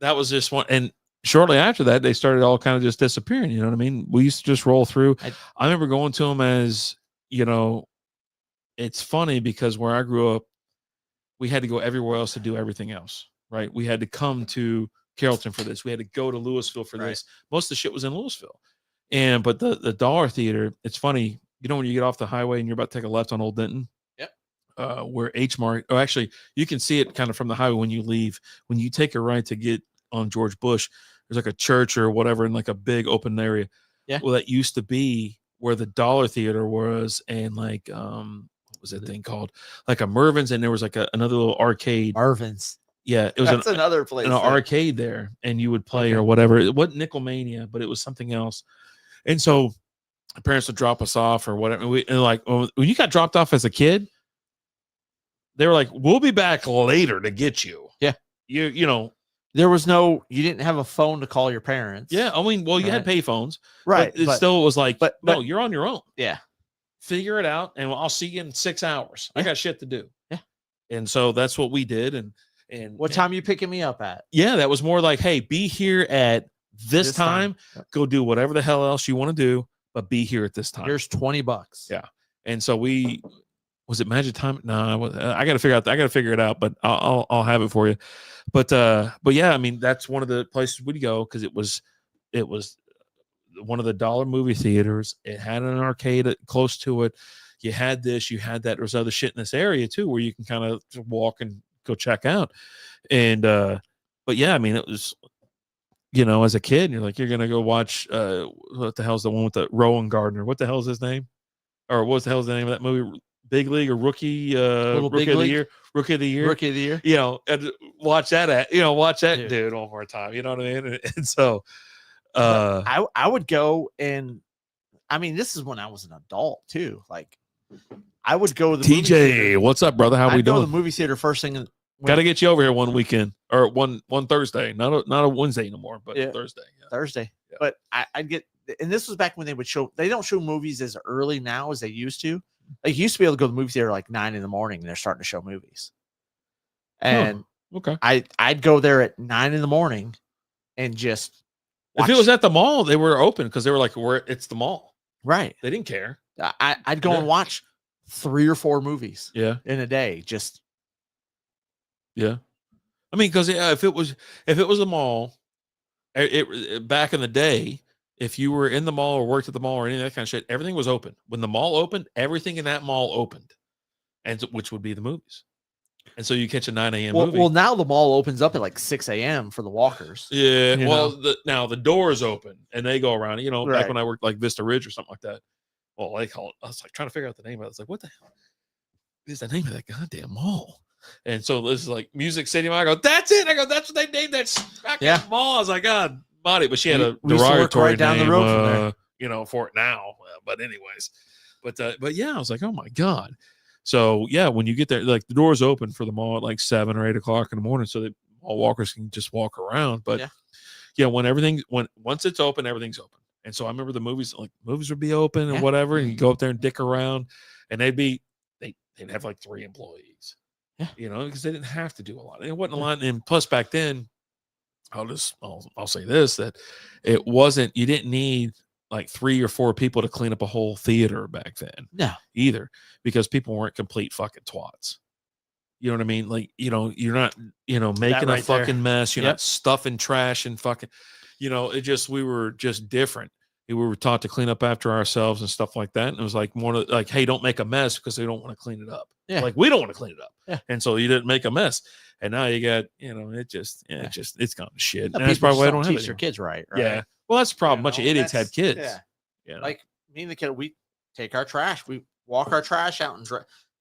that was just one. And shortly after that, they started all kind of just disappearing. You know what I mean? We used to just roll through. I remember going to them as, it's funny because where I grew up, we had to go everywhere else to do everything else, right? We had to come to Carrollton for this. We had to go to Louisville for this. Most of the shit was in Louisville. But the Dollar Theater, it's funny, you know, when you get off the highway and you're about to take a left on Old Denton. Yep. Where H Mart. Oh, actually, you can see it kind of from the highway when you leave. When you take a right to get on George Bush, there's like a church or whatever in like a big open area. Yeah. Well, that used to be where the Dollar Theater was, and like what was that thing called? Like a Mervin's, and there was like another little arcade. Marvin's. Yeah, it was another place. an arcade there, and you would play or whatever. It wasn't Nickelmania, but it was something else. And so my parents would drop us off or whatever. And like when you got dropped off as a kid, they were like, "We'll be back later to get you." Yeah, you know, there was you didn't have a phone to call your parents. Yeah, I mean, well, you had pay phones, right? But it still was like, but no, you're on your own. Yeah, figure it out, and I'll see you in 6 hours. I got shit to do. Yeah, and so that's what we did. And what time you picking me up at? Yeah, that was more like, hey, be here at this time. Yep. Go do whatever the hell else you want to do, but be here at this time. Here's $20. Yeah, and so was it Magic Time? No, I got to figure out. I got to figure it out, but I'll have it for you. But yeah, I mean, that's one of the places we'd go because it was one of the dollar movie theaters. It had an arcade close to it. You had this, you had that. There's other shit in this area too, where you can kind of walk and go check out. And but yeah, I mean, it was, you know, as a kid, you're like, you're gonna go watch what the hell's the one with the Rowan Gardner? What the hell's his name? Or what's the hell's the name of that movie? Big League or Rookie of the Year? Rookie of the Year. You know, and watch that dude one more time. You know what I mean? And so I would go, and I mean, this is when I was an adult too. Like, I would go to the movie theater. What's up, brother? How we doing? Go to the movie theater first thing. Got to get you over here one weekend or one Thursday, not a Wednesday anymore, but Thursday. Yeah. Thursday. Yeah. But I'd get, and this was back when they don't show movies as early now as they used to. Like, you used to be able to go to the movie theater like 9 a.m. and they're starting to show movies. And okay, I'd go there at 9 a.m. and just watch. If it was at the mall, they were open because they were like, it's the mall, right? They didn't care. I'd go and watch 3 or 4 movies, in a day. Just I mean, because if it was a mall, it back in the day. If you were in the mall or worked at the mall or any of that kind of shit, everything was open. When the mall opened, everything in that mall opened, and which would be the movies. And so you catch a 9 a.m. movie. Well, now the mall opens up at like 6 a.m. for the walkers. Yeah. Well, now the doors open and they go around. You know, back when I worked like Vista Ridge or something like that. Well, they call it. I was like trying to figure out the name of it. I was like, what the hell is the name of that goddamn mall? And so this is like Music City Mall. I go, that's it. I go, that's what they named that mall. I was like, God. But she had a derogatory right down name, the road from there. You know, for it now. But anyways, but yeah, I was like, oh my God. So yeah, when you get there, like the doors open for the mall at like 7 or 8 o'clock in the morning, so that all walkers can just walk around. But once it's open, everything's open. And so I remember the movies would be open and whatever, and you go up there and dick around, and they'd have like 3 employees. Yeah, you know, because they didn't have to do a lot. It wasn't a lot, and plus back then. I'll say this, that it wasn't, you didn't need like 3 or 4 people to clean up a whole theater back then. No, either, because people weren't complete fucking twats. You know what I mean? Like, you know, you're not, you know, making a fucking mess. You're not stuffing trash and fucking, you know, we were just different. We were taught to clean up after ourselves and stuff like that. And it was like more like, hey, don't make a mess because they don't want to clean it up. Yeah. Like, we don't want to clean it up. Yeah. And so you didn't make a mess. And now you got, you know, it's gone to shit. No, and that's probably why I don't teach your kids right. Yeah. Well, that's the problem. A bunch of idiots have kids. Yeah. You know? Like me and the kid, we take our trash, we walk our trash out, and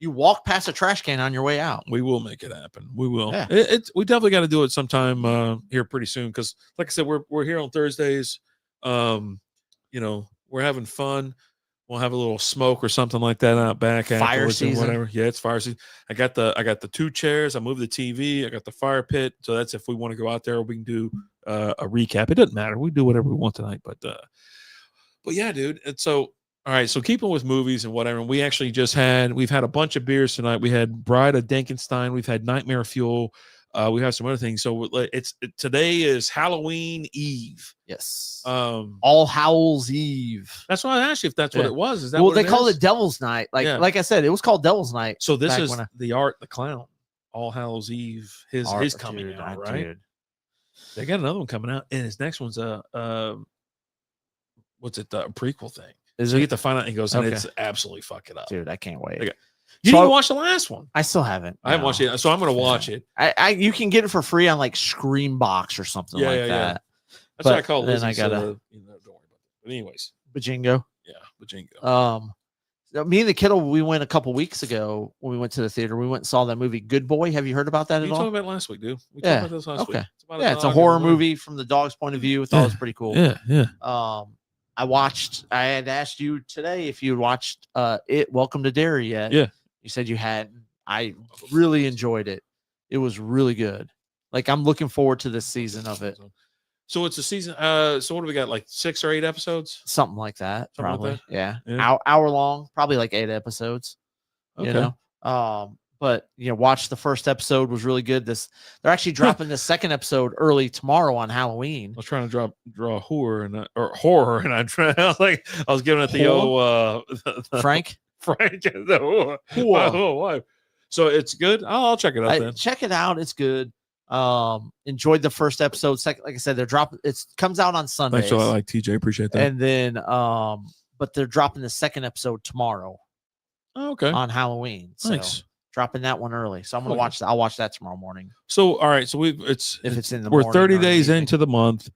you walk past a trash can on your way out. We will make it happen. We will. Yeah. We definitely got to do it sometime here pretty soon. Because like I said, we're here on Thursdays. You know, we're having fun. We'll have a little smoke or something like that out back. Fire season, whatever. Yeah, it's fire season. I got the 2 chairs. I moved the TV. I got the fire pit. So that's if we want to go out there, we can do a recap. It doesn't matter. We do whatever we want tonight. But yeah, dude. And so all right. So keeping with movies and whatever. And we actually we've had a bunch of beers tonight. We had Bride of Dankenstein. We've had Nightmare Fuel. We have some other things. So today is Halloween Eve. Yes. All Howls Eve. That's why I asked you if that's what it was. Is that what they call it Devil's Night? Like I said, it was called Devil's Night. So this is the Art the Clown. All Hallows Eve. His coming out, right? Dude. They got another one coming out, and his next one's what's it? The prequel thing. Is So you it? get to find out. He goes, and Okay. it's absolutely fucking up. Dude, I can't wait. Okay. You So didn't even watch the last one. I still haven't. I haven't watched it, so I'm going to watch it. You can get it for free on like Screambox or something like that. That's what I But call then Lizzie. I gotta- don't worry about it. But anyways, Bajingo. yeah, Bajingo. So me and the kiddo, we went a couple weeks ago when we went to the theater. We went and saw that movie Good Boy. Have you heard about that You at talked all? about it last week, dude. We Yeah. talked about this last week. Okay. It's about Yeah, it's a dog horror and whatever. movie from the dog's point of view. I thought it was pretty cool. Yeah. I had asked you today if you watched Welcome to Derry yet. Yeah. You said you hadn't. I really enjoyed it. It was really good. Like, I'm looking forward to this season of it. So it's a season. So what do we got? Like 6 or 8 episodes? Something like that. Something like Probably. that? Yeah. Yeah. Hour long, probably like 8 episodes. Okay. You know? But watch the first episode was really good. They're actually dropping the second episode early tomorrow on Halloween. I was trying to draw horror and I was giving it the Frank. Frank the wife. So it's good. I'll check it out then. Check it out. It's good. Enjoyed the first episode. Second, like I said, they're dropping. It comes out on Sunday. Thanks a lot, like TJ. Appreciate that. And then, but they're dropping the second episode tomorrow. Oh, okay. On Halloween. So Nice. dropping that one early. So I'm gonna watch that. I'll watch that tomorrow morning. So all right. So if it's in the we're morning 30 or days evening. into the month.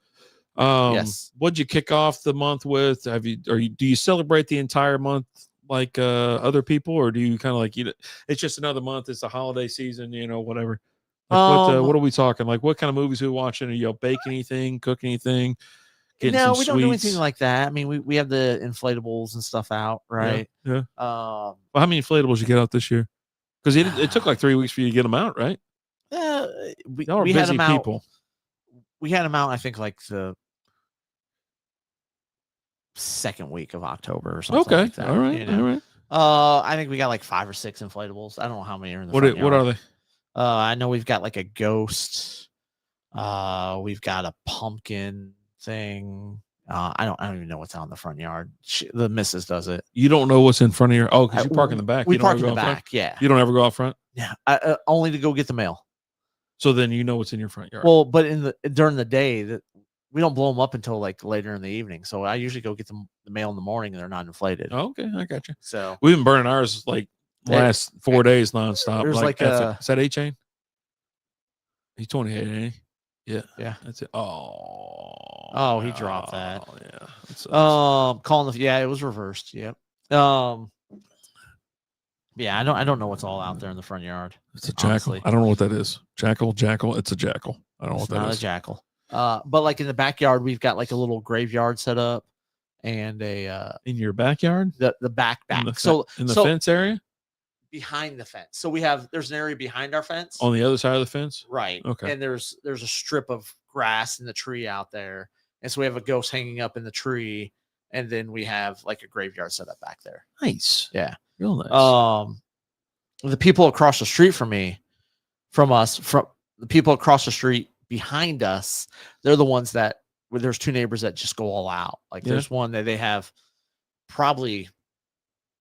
Yes. What'd you kick off the month with? Do you celebrate the entire month like other people, or do you kind of like it's just another month? It's the holiday season, whatever. Like what are we talking? Like what kind of movies are we watching? Are you bake anything, cook anything? No, we don't do anything like that. I mean, we have the inflatables and stuff out, right? Yeah. Well, how many inflatables you get out this year? Because it took like 3 weeks for you to get them out, right? We busy had them out. people. We had them out. I think like the second week of October or something. Okay, like that, all right, all right. I think we got like 5 or 6 inflatables. I don't know how many are in the. What are they? I know we've got like a ghost. We've got a pumpkin thing. I don't even know what's out in the front yard. The missus does it. You don't know what's in front of your. Oh, because you park in the back. We You don't park ever in the go out front? back. Yeah. You don't ever go out front. Yeah. Only to go get the mail. So then you know what's in your front yard. Well, but during the day that we don't blow them up until like later in the evening. So I usually go get the mail in the morning and they're not inflated. Oh, okay, I got you. So we've been burning ours like last 4 days nonstop. There's like is that A-Chain? He's 28, ain't he? Yeah. Yeah. That's it. Oh, he dropped that. Yeah. Yeah, it was reversed. Yep. Yeah, I don't know what's all out there in the front yard. It's a jackal. Honestly. I don't know what that is. Jackal. It's a jackal. I don't know what that is. Not a jackal. But like in the backyard, we've got like a little graveyard set up and a in your backyard? The back. In the so fence area? Behind the fence. So there's an area behind our fence. On the other side of the fence? Right. Okay. And there's a strip of grass in the tree out there. And so we have a ghost hanging up in the tree. And then we have like a graveyard set up back there. Nice. Yeah. Real nice. The people across the street from the people across the street behind us, they're the ones where there's 2 neighbors that just go all out. Like there's one that they have probably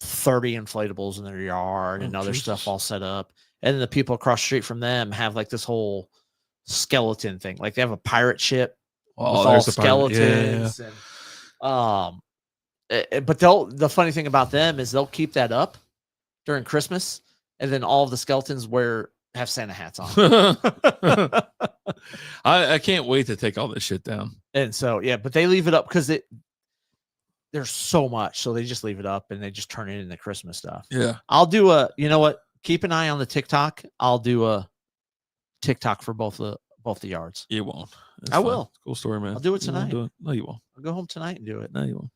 30 inflatables in their yard and other stuff all set up. And then the people across the street from them have like this whole skeleton thing. Like they have a pirate ship with all skeletons. Yeah. And but the funny thing about them is they'll keep that up during Christmas, and then all of the skeletons have Santa hats on. I can't wait to take all this shit down. And so but they leave it up because there's so much, so they just leave it up and they just turn it into Christmas stuff. Yeah, I'll do keep an eye on the TikTok. I'll do a TikTok for both the yards. You won't. I will. Cool story, man. I'll do it tonight. No, you won't. I'll go home tonight and do it. No, you won't.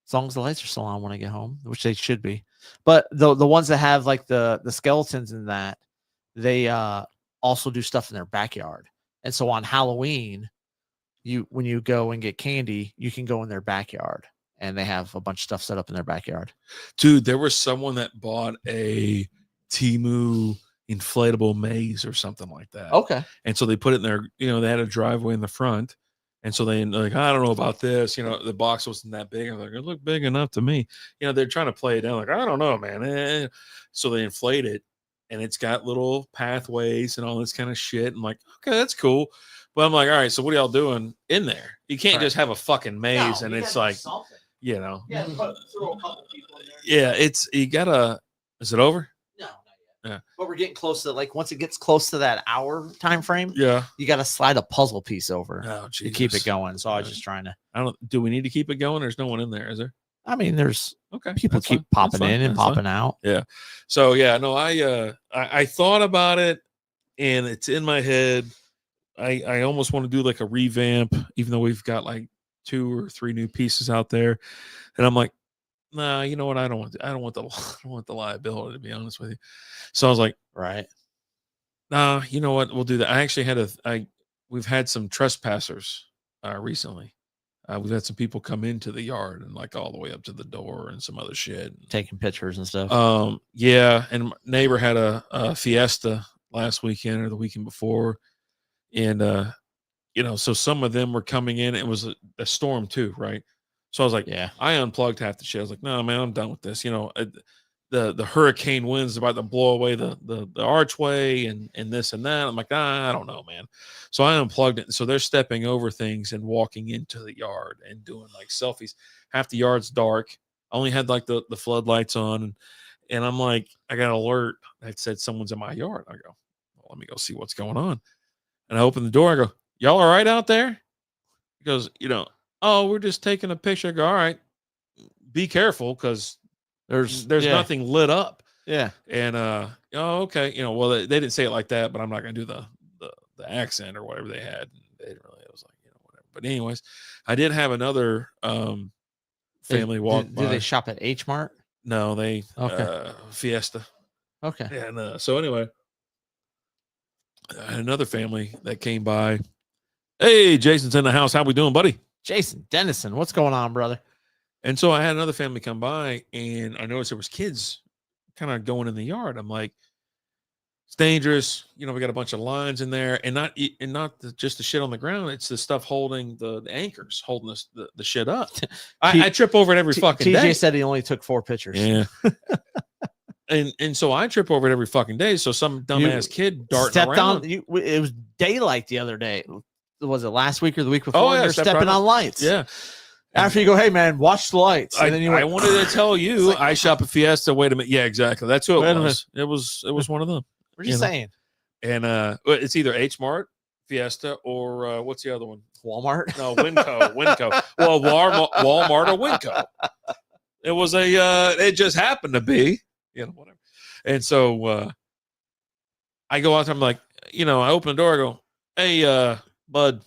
As long as the lights are still on when I get home, which they should be. But the ones that have like the skeletons in that, they also do stuff in their backyard. And so on Halloween, when you go and get candy, you can go in their backyard, and they have a bunch of stuff set up in their backyard. Dude, there was someone that bought a Temu inflatable maze or something like that. Okay. And so they put it in their, they had a driveway in the front. And so they're like, I don't know about this. The box wasn't that big. I'm like, it looked big enough to me. They're trying to play it down. Like, I don't know, man. So they inflate it, and it's got little pathways and all this kind of shit. I'm like, okay, that's cool. But I'm like, all right, so what are y'all doing in there? You can't just have a fucking maze. And it's like, you know. Yeah, throw a couple people in there. Yeah, you gotta. Is it over? No, not yet. Yeah. But we're getting close to once it gets close to that hour time frame, Yeah. you got to slide a puzzle piece over Oh, to keep it going. So I was just trying to. Do we need to keep it going? There's no one in there, is there? I mean, there's people that's keep fine. popping That's in and fine. popping out. Yeah. So yeah, no, I thought about it, and it's in my head. I almost want to do like a revamp, even though we've got like 2 or 3 new pieces out there, and I'm like, nah, you know what? I don't want the liability, to be honest with you. So I was like, Right. nah, you know what? We'll do that. I actually we've had some trespassers recently. We've had some people come into the yard and like all the way up to the door and some other shit, taking pictures and stuff. Yeah, and my neighbor had a fiesta last weekend or the weekend before, and so some of them were coming in. It was a storm too, right? So I was like, yeah, I unplugged half the shit. I was like, no, man, I'm done with this. The hurricane winds about to blow away the archway and this and that. I'm like, I don't know, man. So I unplugged it. So they're stepping over things and walking into the yard and doing like selfies. Half the yard's dark. I only had like the floodlights on, and I'm like, I got an alert that said someone's in my yard. I go, well, let me go see what's going on. And I open the door. I go, y'all all right out there? He goes, oh, we're just taking a picture. I go, all right, be careful because there's nothing lit up. Yeah. And oh, okay. Well, they didn't say it like that, but I'm not gonna do the accent or whatever they had. They didn't really. It was like, whatever. But anyways, I did have another family walk by. Did they shop at H Mart? No, they Fiesta. Okay. And so anyway, I had another family that came by. Hey, Jason's in the house. How we doing, buddy? Jason Dennison, what's going on, brother? And so I had another family come by, and I noticed there was kids kind of going in the yard. I'm like, it's dangerous. We got a bunch of lines in there, and not just the shit on the ground. It's the stuff holding the anchors, holding the shit up. I trip over it every fucking day. TJ said he only took 4 pictures. Yeah. And so I trip over it every fucking day. So some dumbass kid darting around. It was daylight the other day. Was it last week or the week before? Oh, yeah, you're stepping on lights. Yeah. After you go, hey man, watch the lights. And then I wanted to tell you, I shop at Fiesta. Wait a minute. Yeah, exactly. That's who it was. It was one of them. What are you saying? And it's either H Mart, Fiesta, or what's the other one? Walmart? No, Winco. Well, Walmart or Winco. It was it just happened to be, whatever. And so I go out there. I'm like, I open the door. I go, hey, bud,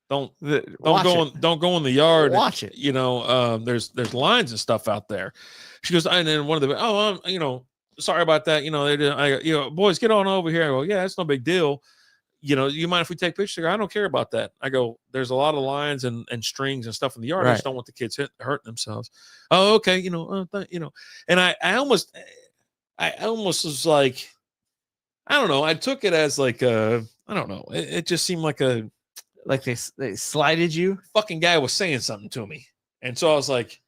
don't go in the yard. Watch it. There's lines and stuff out there. She goes, and then one of the, sorry about that. They did. Boys, get on over here. I go, yeah, that's no big deal. You mind if we take pictures? I go, I don't care about that. I go, there's a lot of lines and strings and stuff in the yard. Right. I just don't want the kids hurting themselves. Oh, okay. And I almost was like, I don't know. I took it as like I don't know. It just seemed like they slighted you. Fucking guy was saying something to me, and so I was like,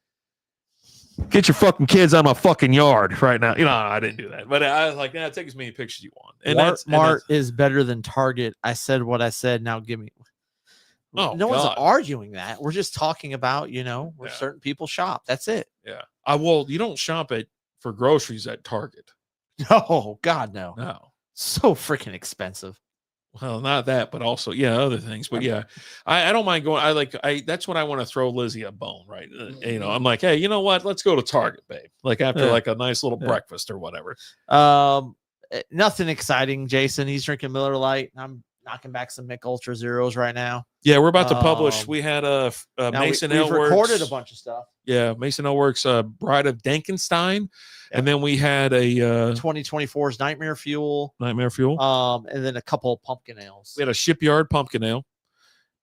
"Get your fucking kids out of my fucking yard right now." I didn't do that, but I was like, take as many pictures you want. And Walmart is better than Target. I said what I said. Now give me. Oh, no one's arguing that. We're just talking about where certain people shop. That's it. Yeah. You don't shop for groceries at Target. No, God, no. No. So freaking expensive. Well, not that, but also, other things. But yeah, I don't mind going. That's when I want to throw Lizzie a bone, right? I'm like, hey, you know what? Let's go to Target, babe. Like after like a nice little breakfast or whatever. Nothing exciting, Jason. He's drinking Miller Lite. I'm knocking back some Mick Ultra Zeros right now. Yeah, we're about to publish. We had a Mason we've L. recorded a bunch of stuff. Yeah, Mason L. Works, Bride of Dankenstein. And then we had a 2024's Nightmare Fuel. And then a couple of pumpkin ales. We had a Shipyard pumpkin ale.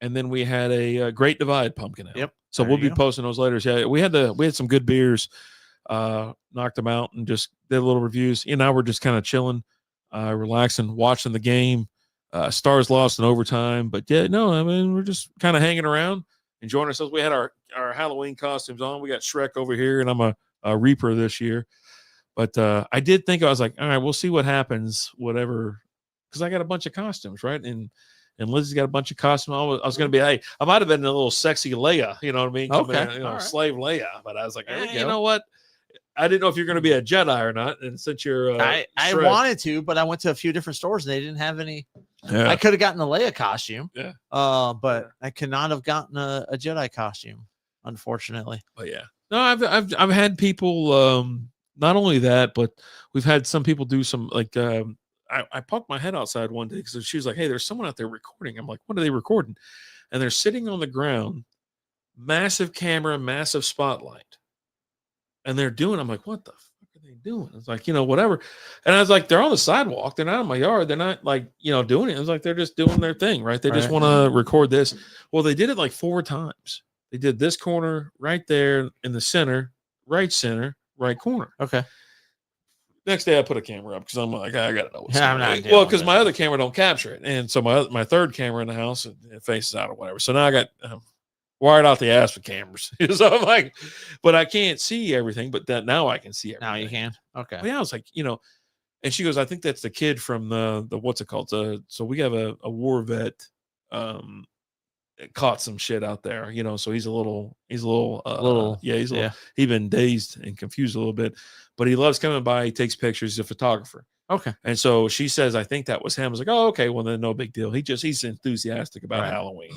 And then we had a Great Divide pumpkin ale. Yep. So we'll be posting those later. Yeah, we had some good beers, knocked them out and just did a little reviews. Now we're just kind of chilling, relaxing, watching the game. Stars lost in overtime, but we're just kind of hanging around, enjoying ourselves. We had our Halloween costumes on. We got Shrek over here, and I'm a Reaper this year. But I did think, I was like, all right, we'll see what happens, whatever, because I got a bunch of costumes, right? And And Lizzie's got a bunch of costumes. I was going to be, hey, I might have been a little sexy Leia, you know what I mean? Coming Okay, in, all right. slave Leia. But I was like, There we you go. know what? I didn't know if you're going to be a Jedi or not. And since you're, I wanted to, but I went to a few different stores and they didn't have any. yeah. I could have gotten a Leia costume. Yeah. But I could not have gotten a Jedi costume, unfortunately. But yeah, no, I've had people. Not only that, but we've had some people do some like. I poked my head outside one day because she was like, "Hey, there's someone out there recording." I'm like, "What are they recording?" And they're sitting on the ground, massive camera, massive spotlight, and they're doing. I'm like, "What the fuck are they doing?" It's like, whatever. And I was like, "They're on the sidewalk. They're not in my yard. They're not like doing it." It's like they're just doing their thing, right? They just want to record this. Well, they did it like 4 times. They did this corner right there in the center, right corner. Okay. Next day, I put a camera up because I'm like, I gotta know what's Yeah, I'm going on. not Well, dealing because with my it. other camera don't capture it, and so my third camera in the house it faces out or whatever. So now I got wired out the ass with cameras. So I'm like, but I can't see everything. But that now I can see everything. Now you can. Okay. But yeah, I was like, and she goes, I think that's the kid from the what's it called? So we have a war vet. Caught some shit out there, so he's a little he's been dazed and confused a little bit, but he loves coming by. He takes pictures. He's a photographer. Okay. And so she says, I think that was him. I was like, oh, okay, well then no big deal. He's enthusiastic about Halloween.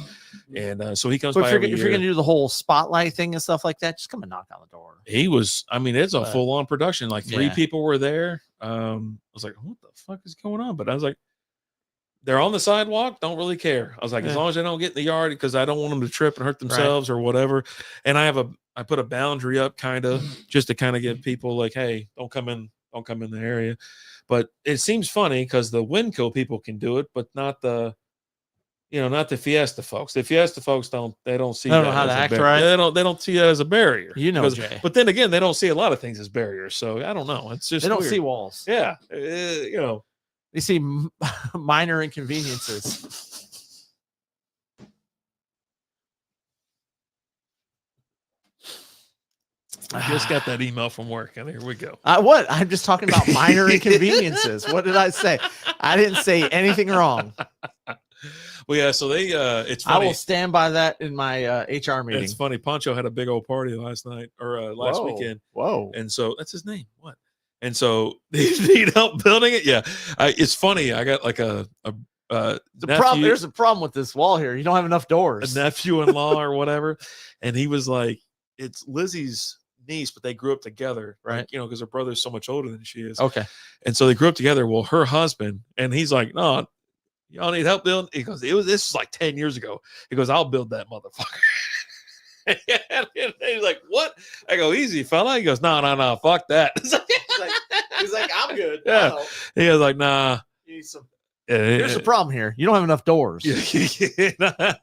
And so he comes by every if year. you're gonna do the whole spotlight thing and stuff like that, just come and knock on the door. He was, it's a full-on production. Like 3 people were there. I was like, what the fuck is going on? But I was like, they're on the sidewalk, don't really care. I was like, as long as they don't get in the yard, because I don't want them to trip and hurt themselves or whatever. And I put a boundary up kind of just to kind of give people like, hey, don't come in the area. But it seems funny because the Winco people can do it, but not the Fiesta folks. The Fiesta folks don't see they don't that know how as to a act barrier. right. They don't see that as a barrier. Jay. But then again, they don't see a lot of things as barriers. So I don't know. It's just they don't weird. see walls. Yeah. They see minor inconveniences. I just got that email from work, and here we go. What? I'm just talking about minor inconveniences. What did I say? I didn't say anything wrong. Well, yeah. So it's funny. I will stand by that in my HR meeting. It's funny. Poncho had a big old party last night or last weekend. Whoa! And so that's his name. What? And so they need help building it. Yeah, it's funny. I got like a problem. There's a problem with this wall here. You don't have enough doors. A nephew-in-law or whatever, and he was like, "It's Lizzie's niece, but they grew up together, right? Like, because her brother's so much older than she is. Okay, and so they grew up together. Well, her husband, and he's like, no, y'all need help building. He goes, this was like 10 years ago. He goes, I'll build that motherfucker. And he's like, what? I go, easy, fella. He goes, no, fuck that. he's like, I'm good. Yeah. He was like, nah. You need some. Here's the problem here. You don't have enough doors. You got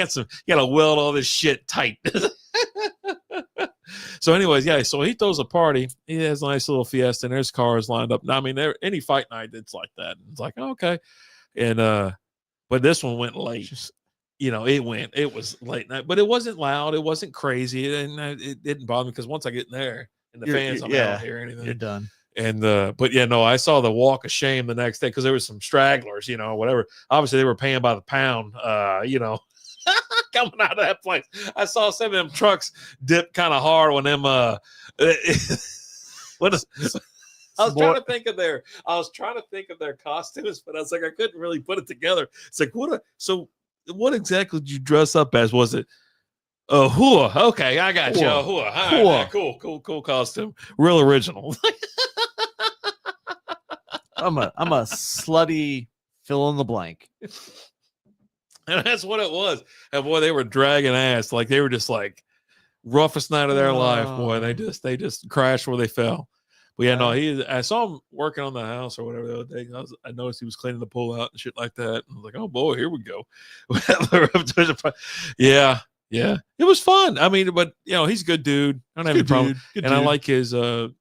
to weld all this shit tight. So anyways, yeah, so he throws a party. He has a nice little fiesta, and there's cars lined up. Now, I mean, any fight night, it's like that. It's like, okay. And but this one went late. It was late night, but it wasn't loud. It wasn't crazy. And it didn't bother me because once I get in there and the fans, I'm not hear anything. You're done. And but yeah, no, I saw the walk of shame the next day because there was some stragglers, whatever. Obviously, they were paying by the pound, coming out of that place. I saw some of them trucks dip kind of hard when them I was trying to think of their costumes, but I was like, I couldn't really put it together. It's like, what exactly did you dress up as? Was it hua? Okay, I got you. Hua. Right, cool costume. Real original. I'm a slutty fill in the blank. And that's what it was. And boy, they were dragging ass. Like they were just like roughest night of their life. Boy, they just crashed where they fell. But yeah, no, I saw him working on the house or whatever the other day. I noticed he was cleaning the pool out and shit like that. And I was like, oh boy, here we go. Yeah. It was fun. I mean, but he's a good dude. I don't have any problem. And I like his new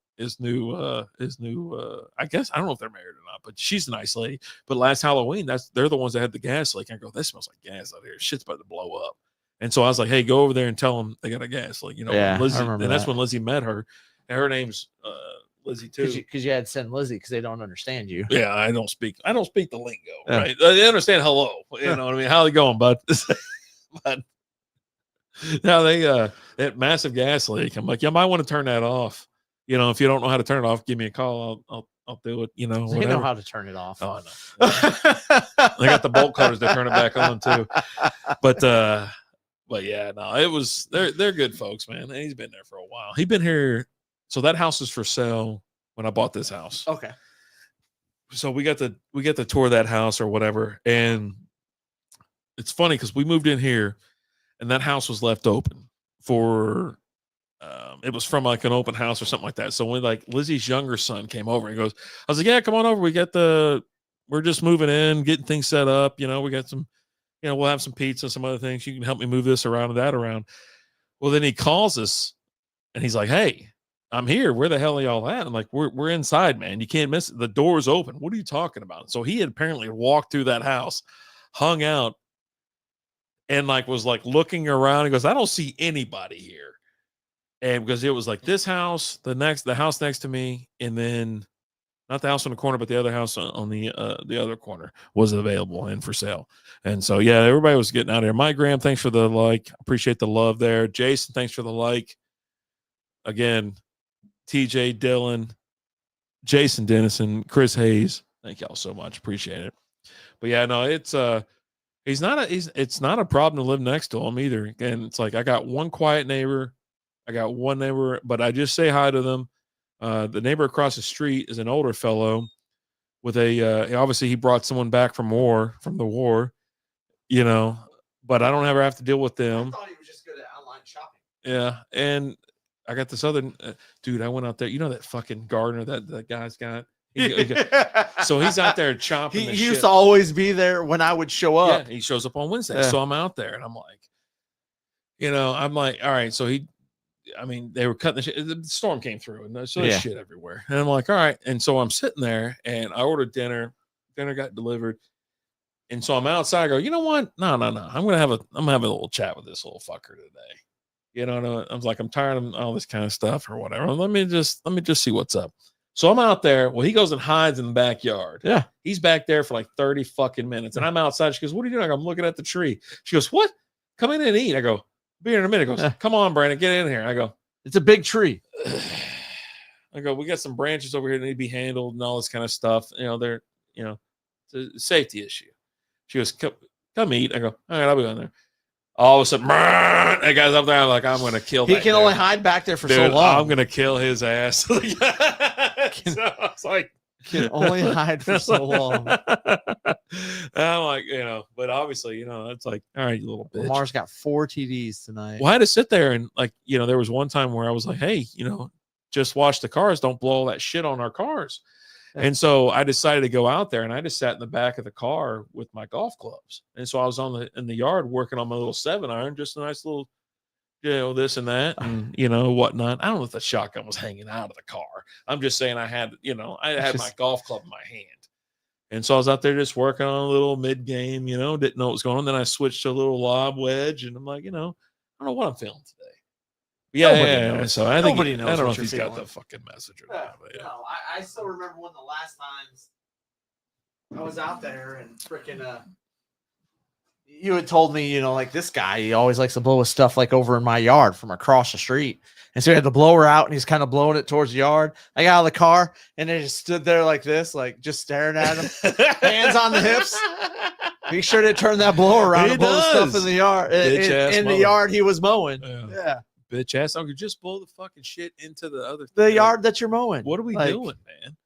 I guess I don't know if they're married or not, but she's a nice lady. But last Halloween, they're the ones that had the gas leak. I go, that smells like gas out here. Shit's about to blow up. And so I was like, hey, go over there and tell them they got a gas leak. Yeah, Lizzie, I remember and that's when Lizzie met her. And her name's Lizzie too. Because you had to send Lizzie because they don't understand you. Yeah, I don't speak the lingo, right? They understand hello. You know what I mean? How they going, bud? But now that massive gas leak. I'm like, you might want to turn that off. You know, if you don't know how to turn it off, give me a call. I'll do it. You know, They know how to turn it off. Oh, I know. They got the bolt cutters to turn it back on too. But yeah, no, they're good folks, man. And he's been there for a while. He's been here. So that house is for sale when I bought this house. Okay. So we got the tour of that house or whatever. And it's funny because we moved in here and that house was left open for it was from like an open house or something like that. So when like Lizzie's younger son came over and goes, I was like, yeah, come on over. We're just moving in, getting things set up. You know, we got some, you know, we'll have some pizza, some other things. You can help me move this around and that around. Well, then he calls us and he's like, hey, I'm here. Where the hell are y'all at? I'm like, we're inside, man. You can't miss it. The door's open. What are you talking about? So he had apparently walked through that house, hung out, and like was like looking around. He goes, I don't see anybody here. And because it was like this house, the house next to me, and then not the house on the corner, but the other house on the other corner was available and for sale. And so, yeah, everybody was getting out of here. Mike Graham, thanks for the like. Appreciate the love there. Jason, thanks for the like. Again, TJ, Dylan, Jason Dennison, Chris Hayes. Thank y'all so much. Appreciate it. But yeah, no, it's not a problem to live next to him either. And it's like I got one quiet neighbor. But I just say hi to them. The neighbor across the street is an older fellow with obviously he brought someone back from the war, you know, but I don't ever have to deal with them. I thought he was just good at online shopping. Yeah. And I got this other dude. I went out there. You know, that fucking gardener that guy's got. So he's out there chopping. He used to always be there when I would show up. Yeah, he shows up on Wednesday. So I'm out there and I'm like, all right. So they were cutting the shit. The storm came through and there's shit everywhere. And I'm like, all right. And so I'm sitting there and I ordered dinner. Dinner got delivered. And so I'm outside. I go, you know what? No. I'm gonna have a little chat with this little fucker today. You know, I was like, I'm tired of all this kind of stuff or whatever. Let me just see what's up. So I'm out there. Well, he goes and hides in the backyard. Yeah. He's back there for like 30 fucking minutes. And I'm outside. She goes, what are you doing? I'm looking at the tree. She goes, what? Come in and eat. I go, be here in a minute. He goes, come on, Brandon, get in here. I go, it's a big tree. I go, we got some branches over here that need to be handled and all this kind of stuff. You know, it's a safety issue. She goes, come eat. I go, all right, I'll be on there. All of a sudden, that guy's up there. I'm like, I'm going to kill him. He can only hide back there for so long. I'm going to kill his ass. So it's like, can only hide for so long. I'm like, you know, but obviously, you know, it's like, all right, you little bitch. Lamar's got 4 TDs tonight. Well, I had to sit there and like, you know, there was one time where I was like, hey, you know, just wash the cars. Don't blow all that shit on our cars. Yeah. And so I decided to go out there and I just sat in the back of the car with my golf clubs. And so I was in the yard working on my little 7-iron, just a nice little, you know, this and that and, you know, whatnot. I don't know if the shotgun was hanging out of the car. I'm just saying I had my golf club in my hand. And so I was out there just working on a little mid game, you know, didn't know what was going on. Then I switched to a little lob wedge and I'm like, you know, I don't know what I'm feeling today. Yeah. So I think nobody knows. I don't know if he's got the fucking message or not. But yeah. No, I still remember one of the last times I was out there and freaking you had told me, you know, like this guy, he always likes to blow his stuff like over in my yard from across the street. And so he had the blower out and he's kind of blowing it towards the yard. I got out of the car and they just stood there like this, like just staring at him, hands on the hips. Be sure to turn that blower around and blow the stuff in the yard. In the yard he was mowing. Yeah. Bitch ass. I could just blow the fucking shit into the other the yard that you're mowing. What are we doing, man?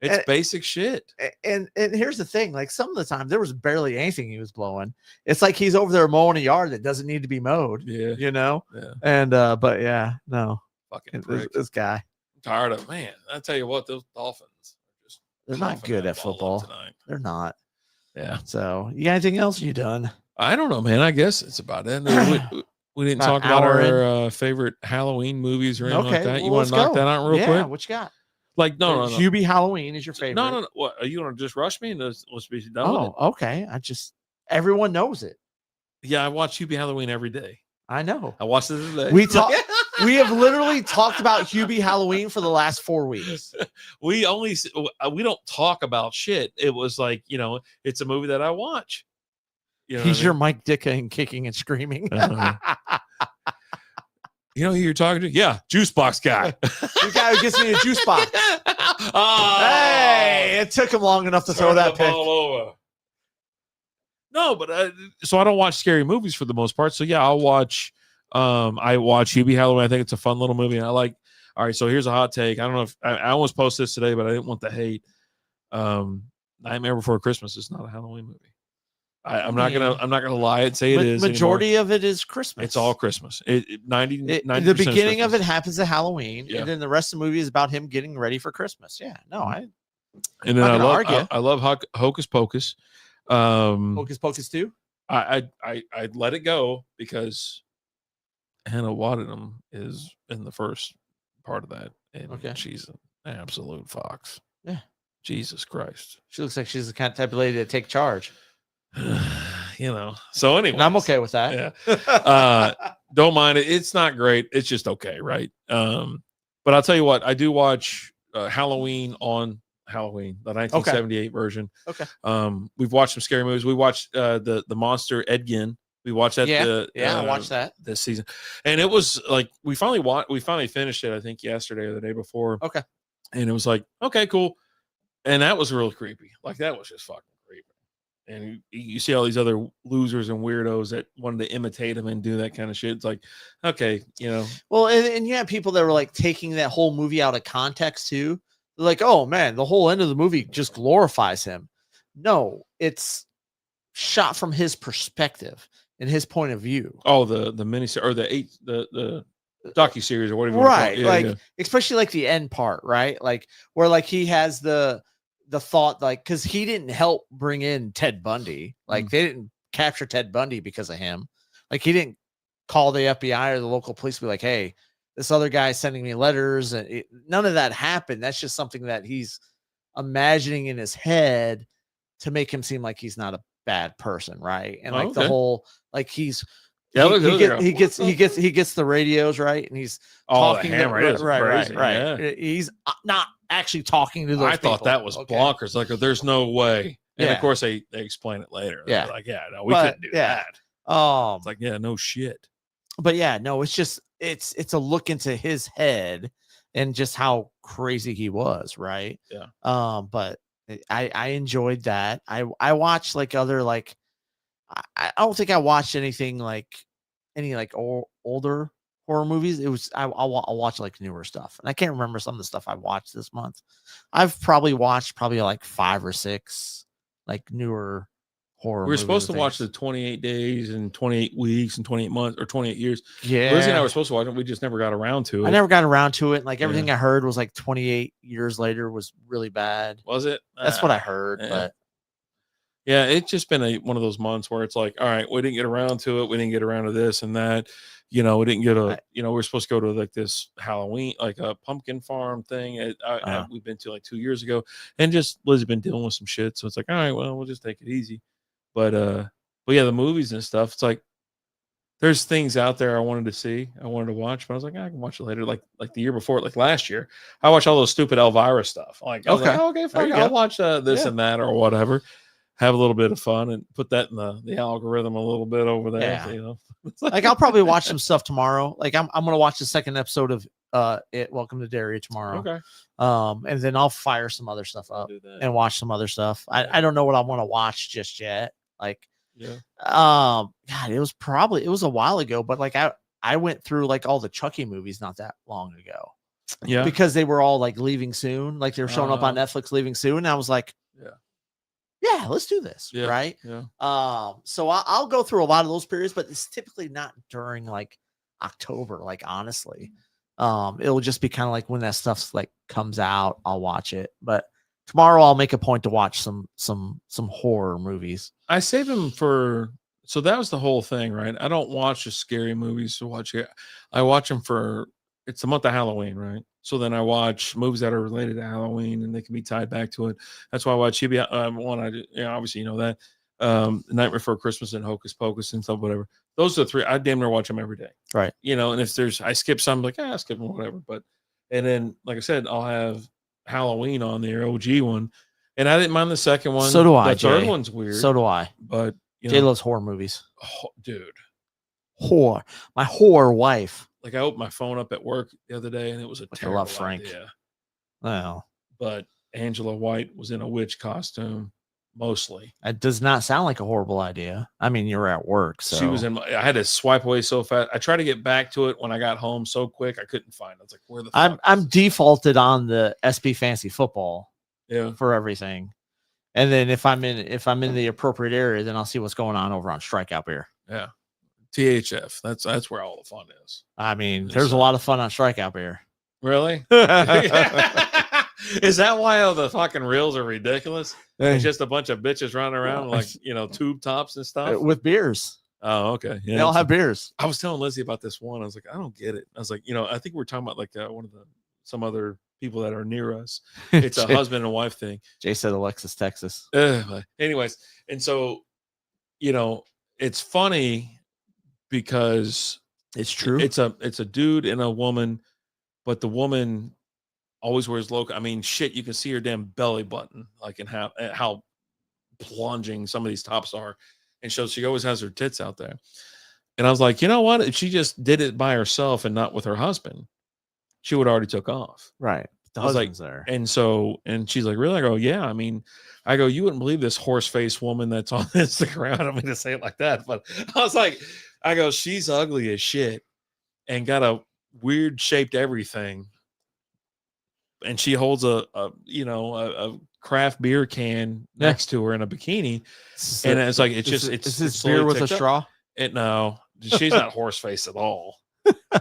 It's basic shit. And here's the thing, like some of the time there was barely anything he was blowing. It's like he's over there mowing a yard that doesn't need to be mowed. Yeah. You know? Yeah. And but yeah, no. Fucking this guy. I'm tired of, man. I tell you what, those Dolphins are just they're not good at football tonight. They're not. Yeah. So you got anything else you done? I don't know, man. I guess it's about it. We didn't talk about our favorite Halloween movies or anything like that. You want to knock that out real quick? Yeah, what you got? Like, no. Hubie Halloween is your favorite. No. What, are you going to just rush me and let's be done with it? Okay. everyone knows it. Yeah, I watch Hubie Halloween every day. I know. I watched it today. We talk. We have literally talked about Hubie Halloween for the last 4 weeks. We don't talk about shit. It was like, it's a movie that I watch. He's your Mike Dicka and kicking and screaming. You know who you're talking to? Yeah, juice box guy. The guy who gets me a juice box. Hey, it took him long enough to throw that pick. Over. No, but so I don't watch scary movies for the most part. So yeah, I'll watch. I watch Hubie Halloween. I think it's a fun little movie, and I like. All right, so here's a hot take. I don't know if I almost posted this today, but I didn't want the hate. Nightmare Before Christmas is not a Halloween movie. I'm not gonna lie and say it is. Majority of it is Christmas. It's all Christmas. 90 the beginning of it happens at Halloween, yeah. and then the rest of the movie is about him getting ready for Christmas. Yeah, no, and then I love Hocus Pocus. Hocus Pocus 2. I let it go because Hannah Waddingham is in the first part of that, and she's an absolute fox. Yeah, Jesus Christ, she looks like she's the kind of type of lady to take charge. So anyway, and I'm okay with that. Yeah. Don't mind it. It's not great. It's just okay, right? But I'll tell you what, I do watch Halloween on Halloween, the 1978 version. Okay. We've watched some scary movies. We watched the monster Edgin. We watched that. I watched that this season, and it was like we finally finished it. I think yesterday or the day before. Okay. And it was like, okay, cool, and that was really creepy. Like that was just fucking creepy. And you see all these other losers and weirdos that wanted to imitate him and do that kind of shit. It's like, okay, Well, and you have people that were like taking that whole movie out of context too. They're like, oh man, the whole end of the movie just glorifies him. No, it's shot from his perspective and his point of view. Oh, the miniseries or the docuseries or whatever. Right. Especially like the end part, right? Like where like he has the thought, like, because he didn't help bring in Ted Bundy. Like they didn't capture Ted Bundy because of him. Like he didn't call the FBI or the local police to be like, hey, this other guy's sending me letters, and none of that happened. That's just something that he's imagining in his head to make him seem like he's not a bad person, right? And like the whole, like he gets the radios, right, and he's talking. The hammer is crazy. Right. Yeah. He's not actually talking to those. I thought that was bonkers. Like, there's no way. And of course, they explain it later. Yeah, they're like, no, we couldn't do that. It's like, no shit. But no, it's just it's a look into his head and just how crazy he was, right? Yeah. But I enjoyed that. I watched like other like I don't think I watched anything like any like older horror movies. It was I'll watch like newer stuff, and I can't remember some of the stuff I watched this month. I've probably watched like 5 or 6 like newer horror. We were supposed to watch the 28 days and 28 weeks and 28 months or 28 years. Yeah, Lizzie and I were supposed to watch it. We just never got around to it. I never got around to it. Like everything I heard was like 28 years later was really bad. Was it? That's what I heard. But yeah, it's just been one of those months where it's like, all right, we didn't get around to it. We didn't get around to this and that. We didn't get we're supposed to go to like this Halloween, like a pumpkin farm thing. We've been to like 2 years ago, and just Liz's been dealing with some shit. So it's like, all right, well, we'll just take it easy. But yeah, the movies and stuff. It's like there's things out there I wanted to see, I wanted to watch, but I was like, I can watch it later. Like the year before, like last year, I watched all those stupid Elvira stuff. Like, I was like, okay, fine, I'll watch this and that or whatever. Have a little bit of fun and put that in the algorithm a little bit over there. Yeah. Like I'll probably watch some stuff tomorrow. Like I'm gonna watch the second episode of Welcome to Derry tomorrow. Okay. And then I'll fire some other stuff up and watch some other stuff. I don't know what I want to watch just yet. Like God, it was a while ago, but like I went through like all the Chucky movies not that long ago. Yeah. Because they were all like leaving soon, like they were showing up on Netflix leaving soon. And I was like, yeah, let's do this. Yeah, right. Yeah. So I'll go through a lot of those periods, but it's typically not during like October. Like, honestly, it'll just be kind of like when that stuff's like comes out, I'll watch it. But tomorrow I'll make a point to watch some horror movies. I save them for, so that was the whole thing, right? I don't watch the scary movies to watch it. I watch them for, it's the month of Halloween, right? So then I watch movies that are related to Halloween and they can be tied back to it. That's why I watch Hubie. Obviously, you know that. Night Before Christmas and Hocus Pocus and stuff, whatever. Those are the three. I damn near watch them every day. Right. You know, and if I skip some, like, I skip them, whatever. But, and then, like I said, I'll have Halloween on there, OG one. And I didn't mind the second one. So do I, The third Jay. one's weird. So do I. But, Jay loves horror movies. Oh, dude. Horror. My horror wife. Like, I opened my phone up at work the other day, and it was a Like, I terrible love Frank. idea. Well, But Angela White was in a witch costume, mostly. it does not sound like a horrible idea. I mean, you're at work, so She was in. I had to swipe away so fast. I tried to get back to it when I got home so quick I couldn't find it. I was like, "Where the?" Fuck I'm is this? defaulted on the SB Fancy Football Yeah. for everything, and then if I'm in the appropriate area, then I'll see what's going on over on Strikeout Beer. Yeah. THF. That's where all the fun is. I mean, there's a lot of fun on Strikeout Beer. Really? Is that why all the fucking reels are ridiculous? It's just a bunch of bitches running around like, tube tops and stuff With beers. Oh, okay. Yeah. They all have beers. I was telling Lizzie about this one. I was like, I don't get it. I was like, I think we're talking about like some other people that are near us. It's a husband and wife thing. Jay said Alexis, Texas. Anyways, and so, it's funny because it's true. It's a dude and a woman, but the woman always wears local. I mean, shit, you can see her damn belly button, like, and how plunging some of these tops are. And so she always has her tits out there. And I was like, you know what? If she just did it by herself and not with her husband, she would already took off. Right. The husband's there. And she's like, really? I go, yeah. I mean, you wouldn't believe this horse-faced woman that's on Instagram. I don't mean to say it like that, but I was like, she's ugly as shit and got a weird shaped everything. And she holds a craft beer can next to her in a bikini. And it's like, it's this beer with a straw? No, she's not horse faced at all.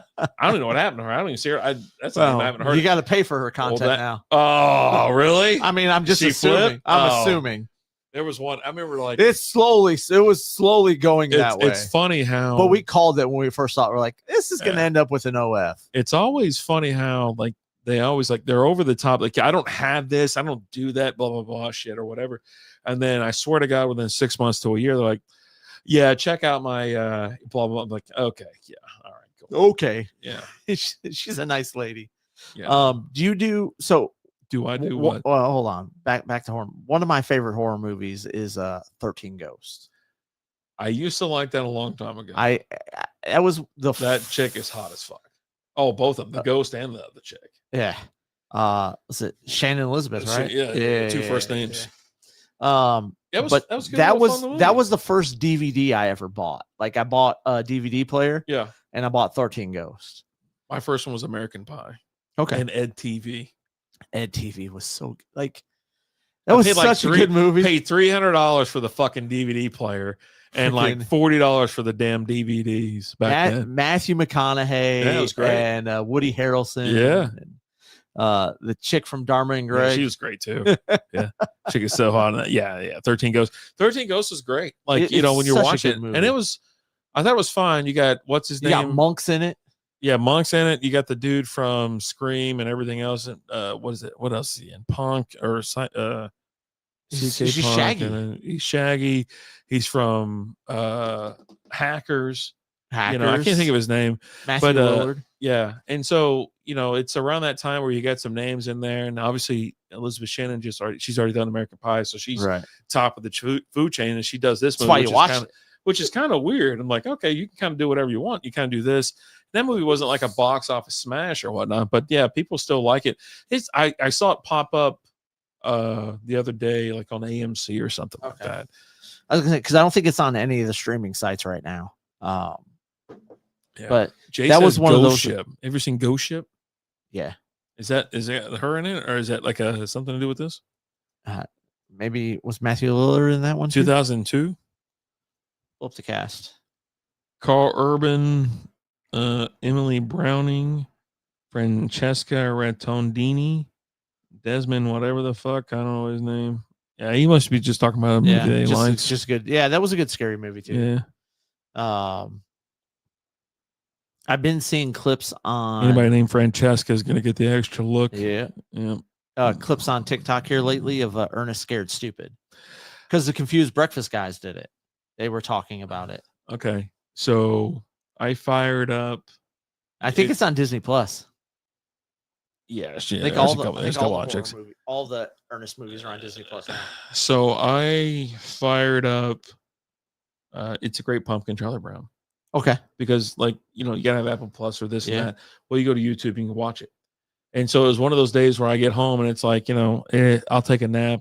I don't even know what happened to her. I don't even see her. I haven't heard. You got to pay for her content now. Oh, really? I mean, I'm just assuming. I'm assuming. There was one. I remember like it was slowly going that way. It's funny how, but we called it when we first saw it. We're like, this is going to end up with an OF. It's always funny how like they always like they're over the top. Like, I don't have this, I don't do that, blah blah blah shit or whatever. And then I swear to God, within 6 months to a year, they're like, yeah, check out my blah blah. I'm like, okay, yeah, all right, cool. Okay, yeah, she's a nice lady. Yeah. Do you do so? Do I do what? Well, hold on. Back to horror. One of my favorite horror movies is 13 Ghosts. I used to like that a long time ago. That was that chick is hot as fuck. Oh, both of them, the ghost and the other chick. Yeah. Was it Shannon Elizabeth, right? Yeah, two first names. Yeah. That was the first DVD I ever bought. Like, I bought a DVD player. Yeah. And I bought 13 Ghosts. My first one was American Pie. Okay. And Ed TV. Ed TV was so like that was such a good movie. Paid $300 for the fucking DVD player and like $40 for the damn DVDs back then. Matthew McConaughey, that was great. And Woody Harrelson. Yeah. And, the chick from Dharma and Greg. Yeah, she was great too. Yeah. Chick is so hot on that. Yeah. 13 Ghosts. 13 Ghosts is great. Like, when you're watching it. And I thought it was fine. You got what's his name? You got Monks in it. Yeah, Monk's in it. You got the dude from Scream and everything else. What is it? What else is he in? Punk or he's Shaggy. He's Shaggy. He's from Hackers. I can't think of his name. Matthew Lillard. Yeah, and so it's around that time where you got some names in there, and obviously Elizabeth Shannon she's already done American Pie, so she's top of the food chain, and she does this. That's why you watch it. Which is kind of weird. I'm like, okay, you can kind of do whatever you want. You kind of do this. That movie wasn't like a box office smash or whatnot, but yeah, people still like it. I saw it pop up the other day, like on AMC or something like that. I was gonna say, because I don't think it's on any of the streaming sites right now. But Jay that was one of those. Ship. Ever seen Ghost Ship? Yeah. Is that her in it, or is that like something to do with this? Maybe was Matthew Lillard in that one? 2002. Up the cast. Carl Urban, Emily Browning, Francesca Rattondini, Desmond, whatever the fuck, I don't know his name. Yeah, he must be just talking about a movie that he likes. Just good. Yeah, that was a good scary movie too. Yeah. I've been seeing clips on. Anybody named Francesca is going to get the extra look. Yeah. Yeah. Clips on TikTok here lately of Ernest Scared Stupid. because the Confused Breakfast guys did it. They were talking about it. Okay, so I fired up. I think it's on Disney Plus. Yeah, I think all the watch all the Ernest movies are on Disney Plus now. So I fired up. It's a Great Pumpkin, Charlie Brown. Okay. Because you gotta have Apple Plus or this Yeah. and that. Well, you go to YouTube, you can watch it. And so it was one of those days where I get home and it's like, I'll take a nap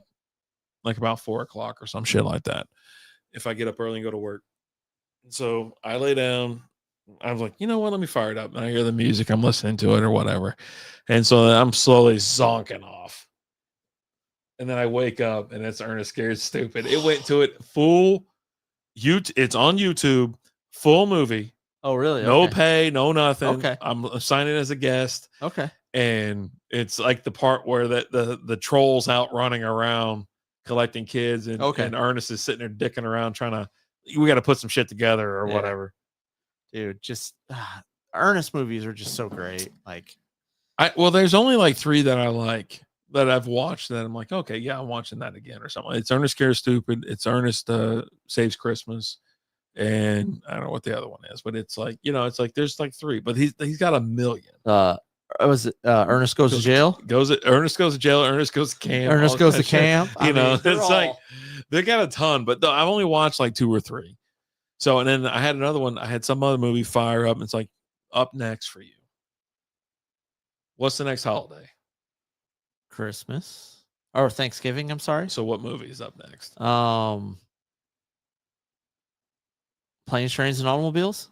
like about 4:00 or some shit like that. If I get up early and go to work. So I lay down. I was like, you know what? Let me fire it up. And I hear the music. I'm listening to it or whatever. And so I'm slowly zonking off. And then I wake up and it's Ernest Scared Stupid. It went to it full. It's on YouTube, full movie. Oh, really? No Okay. pay, no nothing. Okay. I'm signing as a guest. Okay. And it's like the part where the trolls out running around collecting kids and Ernest is sitting there dicking around we got to put some shit together or whatever. Dude, just Ernest movies are just so great. There's only like 3 that I like that I've watched that I'm like, okay, yeah, I'm watching that again or something. It's Ernest Scared Stupid. It's Ernest Saves Christmas. And I don't know what the other one is, but it's like, it's like there's like 3, but he's got a million. Was it Ernest Goes to Jail? Ernest Goes to Jail. Ernest Goes to Camp. Ernest Goes to Camp. It's like they got a ton, but I've only watched like 2 or 3. So, and then I had another one. I had some other movie fire up. And it's like up next for you. What's the next holiday? Christmas or Thanksgiving. I'm sorry. So, what movie is up next? Planes, Trains, and Automobiles.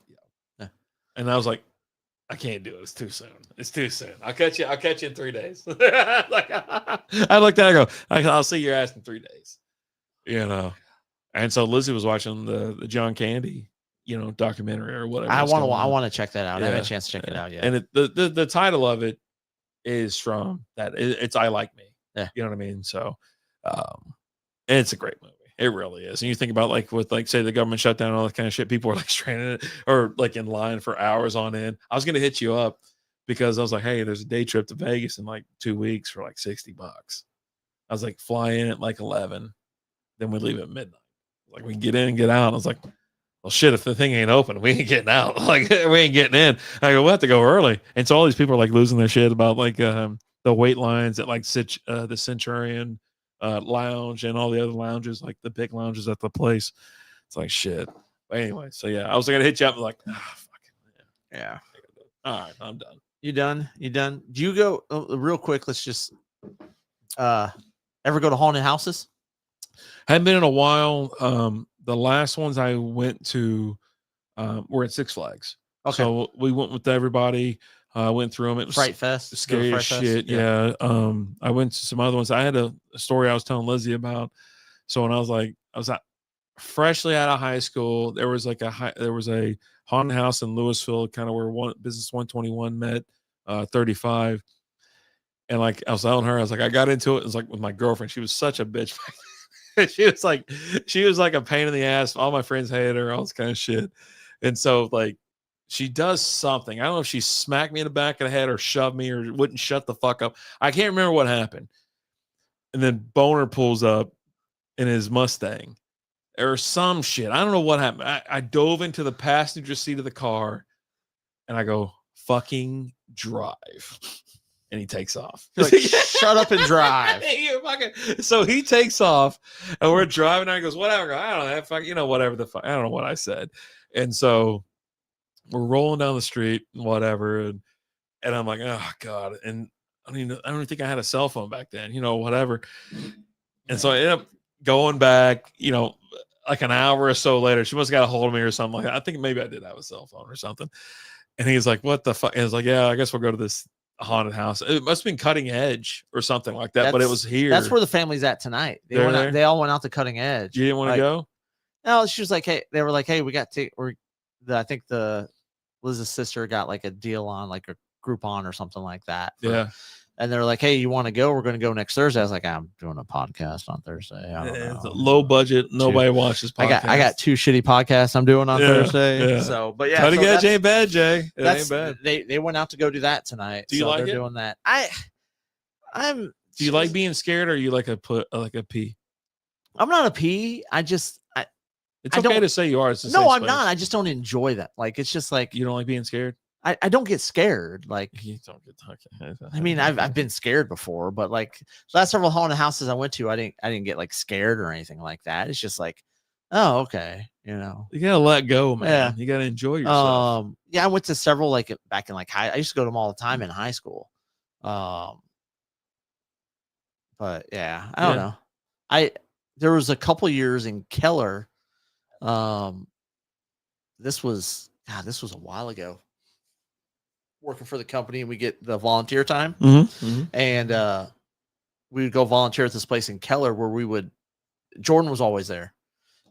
Yeah. And I was like, I can't do it. It's too soon. It's too soon. I'll catch you in 3 days. I looked at it, I go, I'll see your ass in 3 days. And so Lizzie was watching the John Candy, documentary or whatever. I want to check that out. Yeah. I haven't had a chance to check it out yet. And the title of it is from that. It's I Like Me. Yeah. You know what I mean? So, it's a great movie. It really is. And you think about with say the government shutdown and all that kind of shit, people are stranded or in line for hours on end. I was going to hit you up because I was like, hey, there's a day trip to Vegas in 2 weeks for $60. I was like, fly in at 11, then we leave at midnight. We can get in and get out. I was like, well, shit, if the thing ain't open, we ain't getting out. We ain't getting in. I go, we'll have to go early. And so all these people are losing their shit about the wait lines at the Centurion lounge and all the other lounges, the big lounges at the place. It's like shit. But anyway, so yeah, I was gonna hit you up fuck it. Yeah. All right, I'm done. You done? Do you go real quick? Let's just ever go to haunted houses? Hadn't been in a while. The last ones I went to were at Six Flags. Okay. So we went with everybody. Went through them. It was Fright Fest. Scary as shit. Yeah. I went to some other ones. I had a story I was telling Lizzie about. So when I was freshly out of high school, there was a haunted house in Louisville, kind of where Business 121 met 35. And I was telling her, I got into it. It was with my girlfriend. She was such a bitch. she was like a pain in the ass. All my friends hated her, all this kind of shit. And so she does something. I don't know if she smacked me in the back of the head or shoved me or wouldn't shut the fuck up. I can't remember what happened. And then Boner pulls up in his Mustang or some shit. I don't know what happened. I dove into the passenger seat of the car and I go, fucking drive. And he takes off. Shut up and drive. So he takes off and we're driving. And he goes, whatever. I don't know. Whatever the fuck. I don't know what I said. And so we're rolling down the street and whatever. And I'm like, oh God. And I don't even think I had a cell phone back then, whatever. And so I ended up going back, an hour or so later. She must have got a hold of me or something like that. I think maybe I did have a cell phone or something. And he's like, what the fuck? And I was like, yeah, I guess we'll go to this haunted house. It must have been Cutting Edge or something like that, but it was here. That's where the family's at tonight. They all went out to Cutting Edge. You didn't want to go? No, she was like, hey, they were like, hey, we got to, I think Liz's sister got a deal on a Groupon or something like that. Yeah. And they're like, hey, you want to go? We're going to go next Thursday. I was like, I'm doing a podcast on Thursday. I don't know. It's low budget. Nobody watches podcasts. I got 2 shitty podcasts I'm doing on Thursday. Yeah. So, but yeah. Cutting Edge ain't bad, Jay. It ain't bad. They went out to go do that tonight. Do you like it? They're doing that. Do you like being scared or you like a pee? I'm not a P. It's I okay don't- to say you are. It's a No, safe I'm space. not. I just don't enjoy that. Like, it's just like You don't like being scared. I don't get scared. Like, You don't get okay. I mean, I've been scared before, but like the last several haunted houses I went to, I didn't get like scared or anything like that. It's just like, oh, okay, you know. You gotta let go, man. Yeah. You gotta enjoy yourself. Yeah, I went to several like back in like high. I used to go to them all the time in high school. But yeah, I don't Yeah. know. There was a couple years in Keller. This was a while ago. Working for the company, and we get the volunteer time, and we would go volunteer at this place in Keller where Jordan was always there,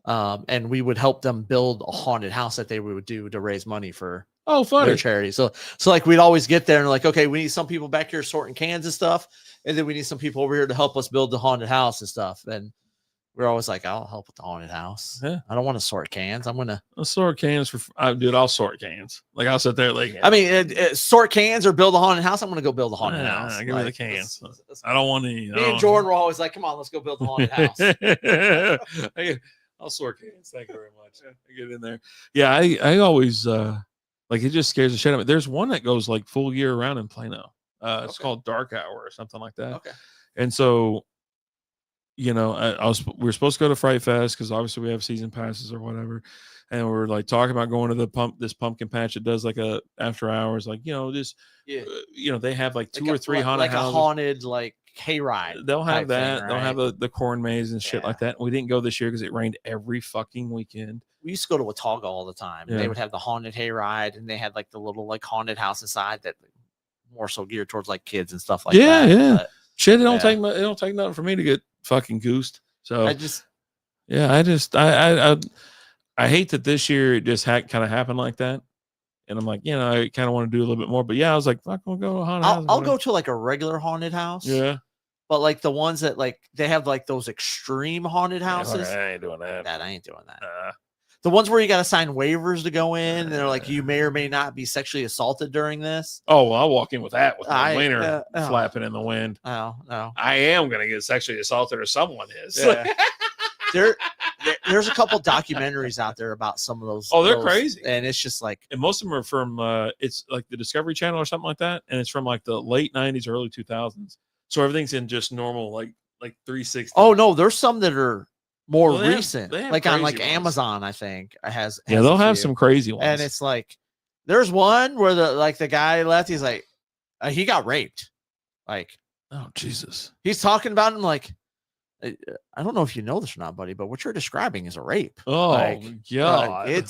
and we would help them build a haunted house that they would do to raise money for Oh, funny. their charity. So like we'd always get there and like, okay, we need some people back here sorting cans and stuff, and then we need some people over here to help us build the haunted house and stuff. And we're always like, I'll help with the haunted house. Yeah. I don't want to sort cans. I'll sort cans dude. I'll sort cans. Like I'll sit there like. I mean, sort cans or build a haunted house. I'm gonna go build a haunted house. Give me the cans. I don't want any. Me and Jordan were always like, come on, let's go build the haunted house. I'll sort cans. Thank you very much. I get in there. Yeah, I always like it just scares the shit out of me. There's one that goes like full year round in Plano. It's called Dark Hour or something like that. Okay. And so, you know, we were supposed to go to Fright Fest because obviously we have season passes or whatever, and we're like talking about going to this pumpkin patch that does like a after hours, like, you know, this, you know, they have like two or three haunted houses. A haunted like hayride. They'll have that. Thing, They'll right? have the corn maze and shit like that. We didn't go this year because it rained every fucking weekend. We used to go to Watauga all the time. Yeah. They would have the haunted hayride, and they had like the little like haunted house inside that more so geared towards like kids and stuff like that. Yeah. But, shit, it don't take nothing for me to get fucking goosed. So I hate that this year it just kind of happened like that. And I'm like, you know, I kind of want to do a little bit more. But yeah, I was like, fuck, we'll go to a haunted house. I'll go to like a regular haunted house. Yeah. But like the ones that like they have like those extreme haunted houses. I ain't doing that. I ain't doing that. The ones where you got to sign waivers to go in, and they're like, you may or may not be sexually assaulted during this. Oh, well, I'll walk in with that with my wiener flapping in the wind. Oh, no. I am going to get sexually assaulted, or someone is. Yeah. There's a couple documentaries out there about some of those. Oh, they're crazy. And it's just like, and most of them are from, it's like the Discovery Channel or something like that. And it's from like the late 90s, early 2000s. So everything's in just normal, like 360. Oh, no, there's some that are more recent, they have like on like crazy ones. Amazon, I think has they'll have some crazy ones. And it's like, there's one where the guy left, he's like, he got raped. Like, oh, Jesus. He's talking about him like, I don't know if you know this or not, buddy, but what you're describing is a rape. Oh, like, God.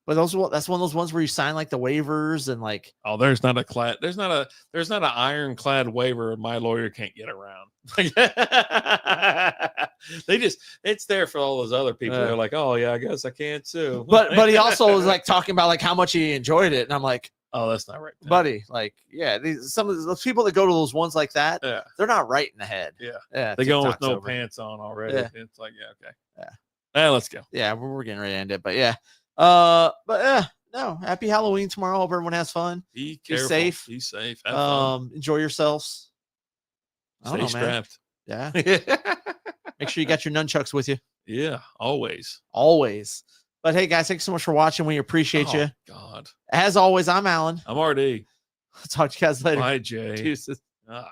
But that's one of those ones where you sign like the waivers and like, oh, there's not an ironclad waiver my lawyer can't get around. It's there for all those other people. They're like, oh yeah, I guess I can't sue. But he also was like talking about like how much he enjoyed it, and I'm like, oh, that's not right, buddy. Like, yeah, some of those people that go to those ones like that, they're not right in the head. Yeah, they go with no pants on already. Yeah. It's like, yeah, okay, yeah, let's go. Yeah, we're getting ready to end it, but yeah, no, happy Halloween tomorrow. Hope everyone has fun. Be safe. Be safe. Have fun. Enjoy yourselves. Stay strapped. Yeah. Make sure you got your nunchucks with you. Yeah, always. But hey, guys, thanks so much for watching. We appreciate you. God. As always, I'm Alan. I'm RD. I'll talk to you guys later. Bye, Jay. Deuces. God.